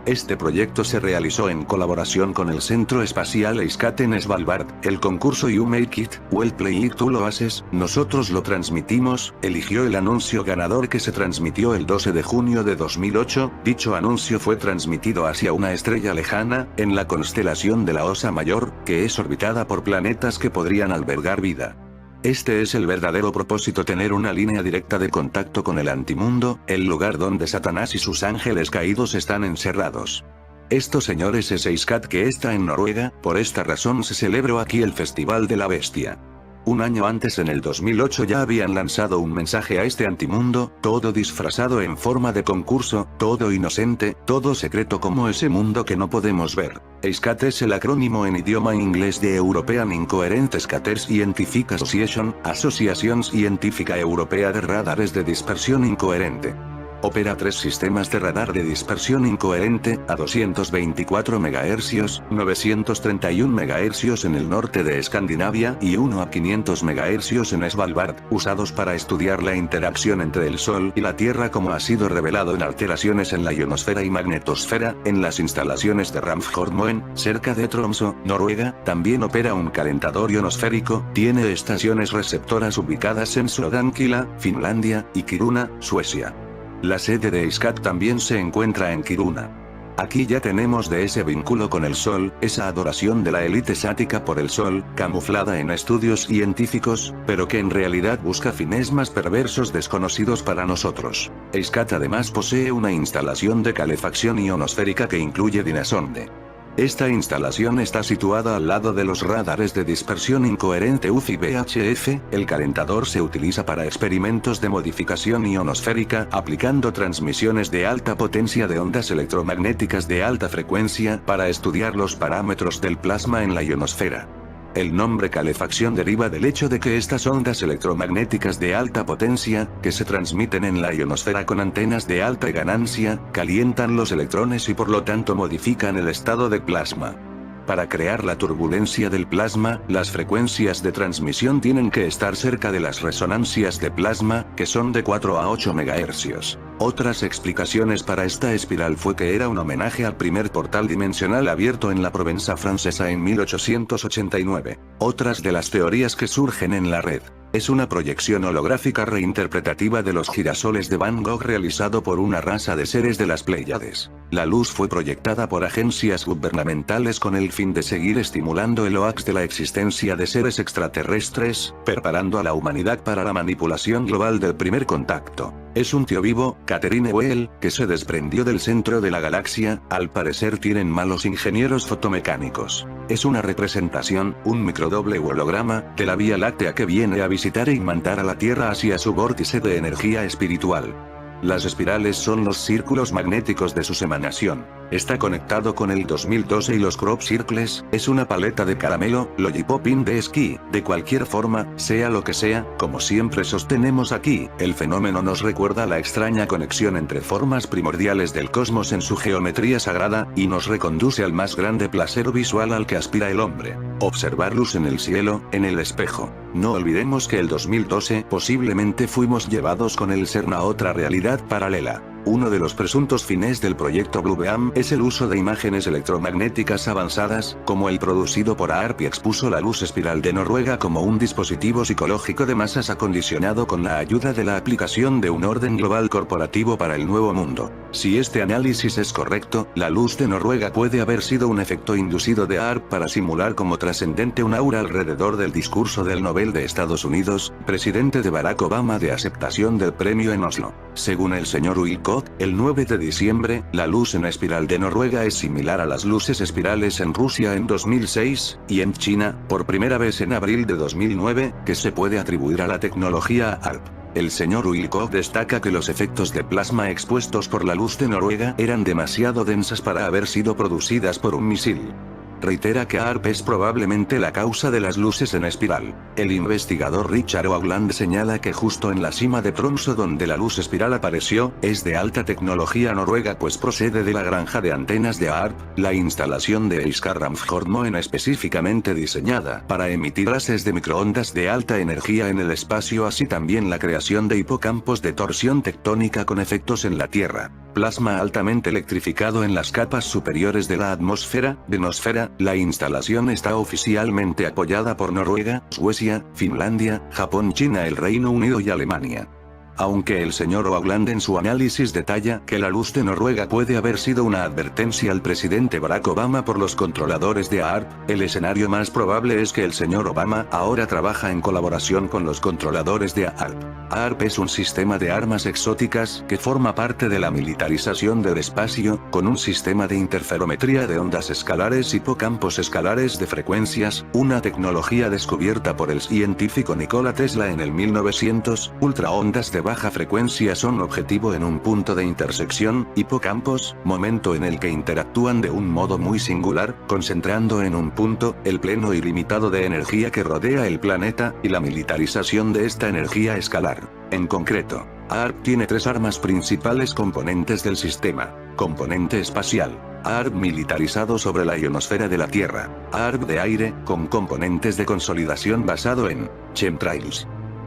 Este proyecto se realizó en colaboración con el Centro Espacial EISCAT en Svalbard. El concurso You Make It, Well Play It Tú lo haces, nosotros lo transmitimos, eligió el anuncio ganador que se transmitió el 12 de junio de 2008. Dicho anuncio fue transmitido hacia una estrella lejana, en la constelación de la Osa Mayor, que es orbitada por planetas que podrían albergar vida. Este es el verdadero propósito: tener una línea directa de contacto con el antimundo, el lugar donde Satanás y sus ángeles caídos están encerrados. Estos señores es EISCAT, que está en Noruega. Por esta razón se celebró aquí el Festival de la Bestia. Un año antes, en el 2008, ya habían lanzado un mensaje a este antimundo, todo disfrazado en forma de concurso, todo inocente, todo secreto como ese mundo que no podemos ver. EISCAT es el acrónimo en idioma inglés de European Incoherent Scatter Scientific Association, Asociación Científica Europea de Radares de Dispersión Incoherente. Opera 3 sistemas de radar de dispersión incoherente, a 224 MHz, 931 MHz en el norte de Escandinavia y uno a 500 MHz en Svalbard, usados para estudiar la interacción entre el Sol y la Tierra, como ha sido revelado en alteraciones en la ionosfera y magnetosfera, en las instalaciones de Ramsjordmoen, cerca de Tromsø, Noruega. También opera un calentador ionosférico, tiene estaciones receptoras ubicadas en Sodankila, Finlandia, y Kiruna, Suecia. La sede de EISCAT también se encuentra en Kiruna. Aquí ya tenemos de ese vínculo con el Sol, esa adoración de la élite sática por el Sol, camuflada en estudios científicos, pero que en realidad busca fines más perversos desconocidos para nosotros. EISCAT además posee una instalación de calefacción ionosférica que incluye Dynasonde. Esta instalación está situada al lado de los radares de dispersión incoherente UF y VHF. El calentador se utiliza para experimentos de modificación ionosférica, aplicando transmisiones de alta potencia de ondas electromagnéticas de alta frecuencia para estudiar los parámetros del plasma en la ionosfera. El nombre calefacción deriva del hecho de que estas ondas electromagnéticas de alta potencia, que se transmiten en la ionosfera con antenas de alta ganancia, calientan los electrones y por lo tanto modifican el estado de plasma. Para crear la turbulencia del plasma, las frecuencias de transmisión tienen que estar cerca de las resonancias de plasma, que son de 4 a 8 MHz. Otras explicaciones para esta espiral fue que era un homenaje al primer portal dimensional abierto en la Provenza francesa en 1889. Otras de las teorías que surgen en la red. Es una proyección holográfica reinterpretativa de los girasoles de Van Gogh realizado por una raza de seres de las Pléyades. La luz fue proyectada por agencias gubernamentales con el fin de seguir estimulando el hoax de la existencia de seres extraterrestres, preparando a la humanidad para la manipulación global del primer contacto. Es un tío vivo, Catherine Weil, que se desprendió del centro de la galaxia. Al parecer tienen malos ingenieros fotomecánicos. Es una representación, un microdoble u holograma, de la Vía Láctea que viene a visitar e imantar a la Tierra hacia su vórtice de energía espiritual. Las espirales son los círculos magnéticos de su emanación. Está conectado con el 2012 y los crop circles, es una paleta de caramelo, lollipopín de esquí, de cualquier forma, sea lo que sea, como siempre sostenemos aquí, el fenómeno nos recuerda la extraña conexión entre formas primordiales del cosmos en su geometría sagrada, y nos reconduce al más grande placer visual al que aspira el hombre. Observar luz en el cielo, en el espejo. No olvidemos que el 2012 posiblemente fuimos llevados con el CERN a otra realidad paralela. Uno de los presuntos fines del proyecto Blue Beam es el uso de imágenes electromagnéticas avanzadas, como el producido por AARP, y expuso la luz espiral de Noruega como un dispositivo psicológico de masas acondicionado con la ayuda de la aplicación de un orden global corporativo para el nuevo mundo. Si este análisis es correcto, la luz de Noruega puede haber sido un efecto inducido de AARP para simular como trascendente un aura alrededor del discurso del Nobel de Estados Unidos, presidente de Barack Obama, de aceptación del premio en Oslo. Según el señor Wilcock, el 9 de diciembre, la luz en espiral de Noruega es similar a las luces espirales en Rusia en 2006, y en China, por primera vez en abril de 2009, que se puede atribuir a la tecnología AARP. El señor Wilcock destaca que los efectos de plasma expuestos por la luz de Noruega eran demasiado densas para haber sido producidas por un misil. Reitera que AARP es probablemente la causa de las luces en espiral. El investigador Richard Hoagland señala que justo en la cima de Tromsø donde la luz espiral apareció, es de alta tecnología noruega pues procede de la granja de antenas de AARP, la instalación de Eiskarramfjordmoen específicamente diseñada para emitir haces de microondas de alta energía en el espacio, así también la creación de hipocampos de torsión tectónica con efectos en la Tierra. Plasma altamente electrificado en las capas superiores de la atmósfera, denosfera. La instalación está oficialmente apoyada por Noruega, Suecia, Finlandia, Japón, China, el Reino Unido y Alemania. Aunque el señor Hoagland en su análisis detalla que la luz de Noruega puede haber sido una advertencia al presidente Barack Obama por los controladores de AARP, el escenario más probable es que el señor Obama ahora trabaja en colaboración con los controladores de AARP. AARP es un sistema de armas exóticas que forma parte de la militarización del espacio, con un sistema de interferometría de ondas escalares y hipocampos escalares de frecuencias, una tecnología descubierta por el científico Nikola Tesla en el 1900, ultraondas de baja frecuencia son objetivo en un punto de intersección, hipocampos, momento en el que interactúan de un modo muy singular, concentrando en un punto, el pleno ilimitado de energía que rodea el planeta, y la militarización de esta energía escalar. En concreto, AARP tiene tres armas principales componentes del sistema. Componente espacial. AARP militarizado sobre la ionosfera de la Tierra. AARP de aire, con componentes de consolidación basado en chemtrails.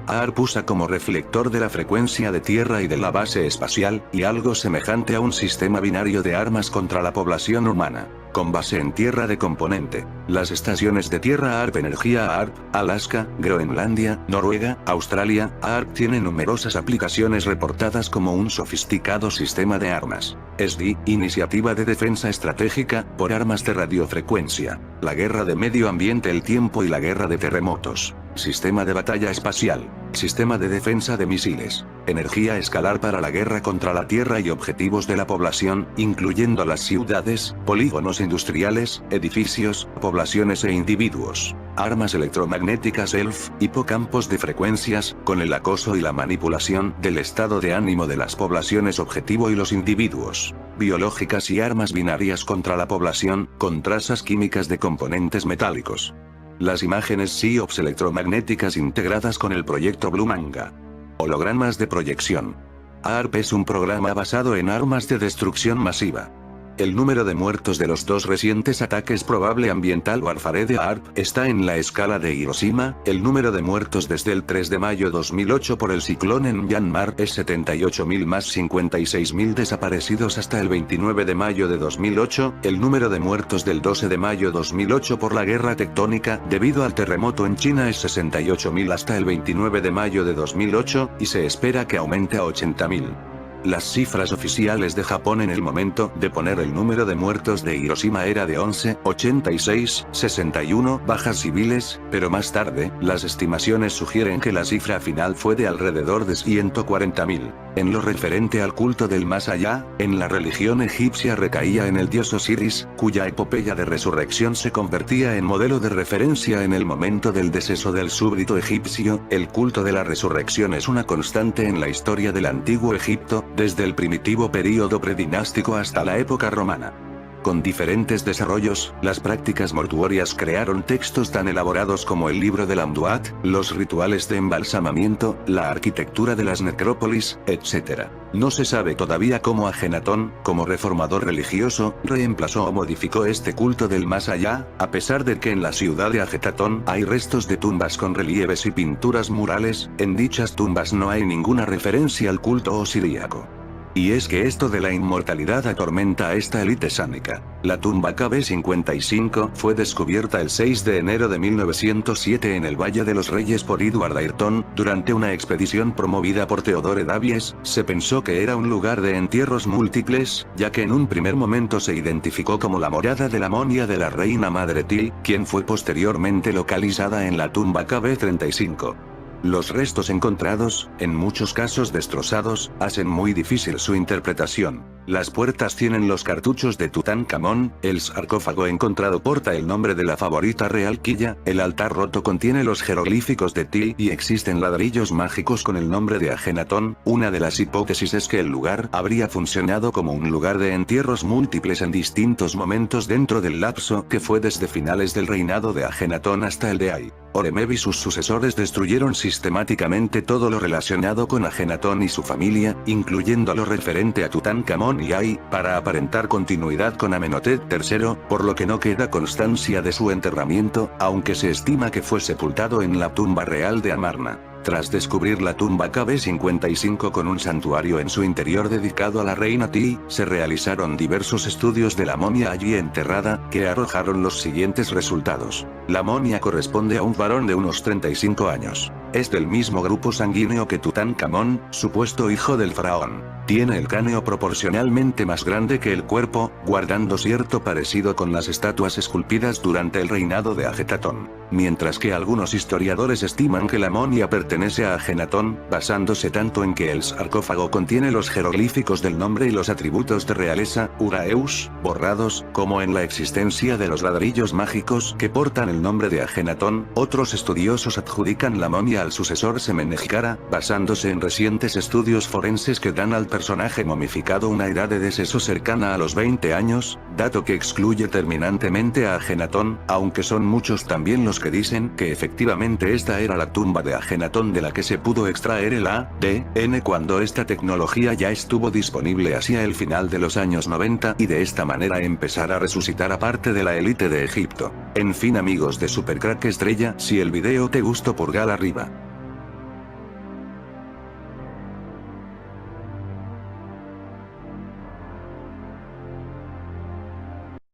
AARP usa como reflector de la frecuencia de Tierra y de la base espacial, y algo semejante a un sistema binario de armas contra la población humana. Con base en Tierra de componente. Las estaciones de Tierra AARP Energía AARP, Alaska, Groenlandia, Noruega, Australia. AARP tiene numerosas aplicaciones reportadas como un sofisticado sistema de armas. SDI, Iniciativa de Defensa Estratégica, por armas de radiofrecuencia. La guerra de medio ambiente, el tiempo y la guerra de terremotos. Sistema de batalla espacial. Sistema de defensa de misiles. Energía escalar para la guerra contra la Tierra y objetivos de la población, incluyendo las ciudades, polígonos industriales, edificios, poblaciones e individuos. Armas electromagnéticas ELF, hipocampos de frecuencias, con el acoso y la manipulación del estado de ánimo de las poblaciones objetivo y los individuos. Biológicas y armas binarias contra la población, con trazas químicas de componentes metálicos. Las imágenes SIOPS electromagnéticas integradas con el proyecto Blue Manga. Hologramas de proyección. AARP es un programa basado en armas de destrucción masiva. El número de muertos de los dos recientes ataques probable ambiental warfare de AARP está en la escala de Hiroshima. El número de muertos desde el 3 de mayo 2008 por el ciclón en Myanmar es 78.000 más 56.000 desaparecidos hasta el 29 de mayo de 2008. El número de muertos del 12 de mayo 2008 por la guerra tectónica debido al terremoto en China es 68.000 hasta el 29 de mayo de 2008, y se espera que aumente a 80.000. Las cifras oficiales de Japón en el momento de poner el número de muertos de Hiroshima era de 11, 86, 61 bajas civiles, pero más tarde, las estimaciones sugieren que la cifra final fue de alrededor de 140.000. En lo referente al culto del más allá, en la religión egipcia recaía en el dios Osiris, cuya epopeya de resurrección se convertía en modelo de referencia en el momento del deceso del súbdito egipcio. El culto de la resurrección es una constante en la historia del antiguo Egipto, desde el primitivo período predinástico hasta la época romana. Con diferentes desarrollos, las prácticas mortuorias crearon textos tan elaborados como el libro del Amduat, los rituales de embalsamamiento, la arquitectura de las necrópolis, etc. No se sabe todavía cómo Ajenatón, como reformador religioso, reemplazó o modificó este culto del más allá, a pesar de que en la ciudad de Ajetatón hay restos de tumbas con relieves y pinturas murales, en dichas tumbas no hay ninguna referencia al culto osiríaco. Y es que esto de la inmortalidad atormenta a esta élite sánica. La tumba KB-55 fue descubierta el 6 de enero de 1907 en el Valle de los Reyes por Edward Ayrton, durante una expedición promovida por Theodore Davies. Se pensó que era un lugar de entierros múltiples, ya que en un primer momento se identificó como la morada de la momia de la reina madre Til, quien fue posteriormente localizada en la tumba KB-35. Los restos encontrados, en muchos casos destrozados, hacen muy difícil su interpretación. Las puertas tienen los cartuchos de Tutankamón, el sarcófago encontrado porta el nombre de la favorita real Quilla, el altar roto contiene los jeroglíficos de Til y existen ladrillos mágicos con el nombre de Ajenatón. Una de las hipótesis es que el lugar habría funcionado como un lugar de entierros múltiples en distintos momentos dentro del lapso que fue desde finales del reinado de Ajenatón hasta el de Ay. Horemheb y sus sucesores destruyeron sistemáticamente todo lo relacionado con Ajenatón y su familia, incluyendo lo referente a Tutankamón y Ay, para aparentar continuidad con Amenhotep III, por lo que no queda constancia de su enterramiento, aunque se estima que fue sepultado en la tumba real de Amarna. Tras descubrir la tumba KB-55 con un santuario en su interior dedicado a la reina Ti, se realizaron diversos estudios de la momia allí enterrada, que arrojaron los siguientes resultados. La momia corresponde a un varón de unos 35 años. Es del mismo grupo sanguíneo que Tutankamón, supuesto hijo del faraón. Tiene el cráneo proporcionalmente más grande que el cuerpo, guardando cierto parecido con las estatuas esculpidas durante el reinado de Ajetatón. Mientras que algunos historiadores estiman que la momia pertenece a Ajenatón, basándose tanto en que el sarcófago contiene los jeroglíficos del nombre y los atributos de realeza, Uraeus, borrados, como en la existencia de los ladrillos mágicos que portan el nombre de Ajenatón. Otros estudiosos adjudican la momia al sucesor Semenejkara, basándose en recientes estudios forenses que dan al personaje momificado una edad de deceso cercana a los 20 años, dato que excluye terminantemente a Ajenatón, aunque son muchos también los que dicen que efectivamente esta era la tumba de Ajenatón de la que se pudo extraer el ADN cuando esta tecnología ya estuvo disponible hacia el final de los años 90 y de esta manera empezar a resucitar a parte de la élite de Egipto. En fin amigos de Supercrack Estrella, si el video te gustó pulgar arriba.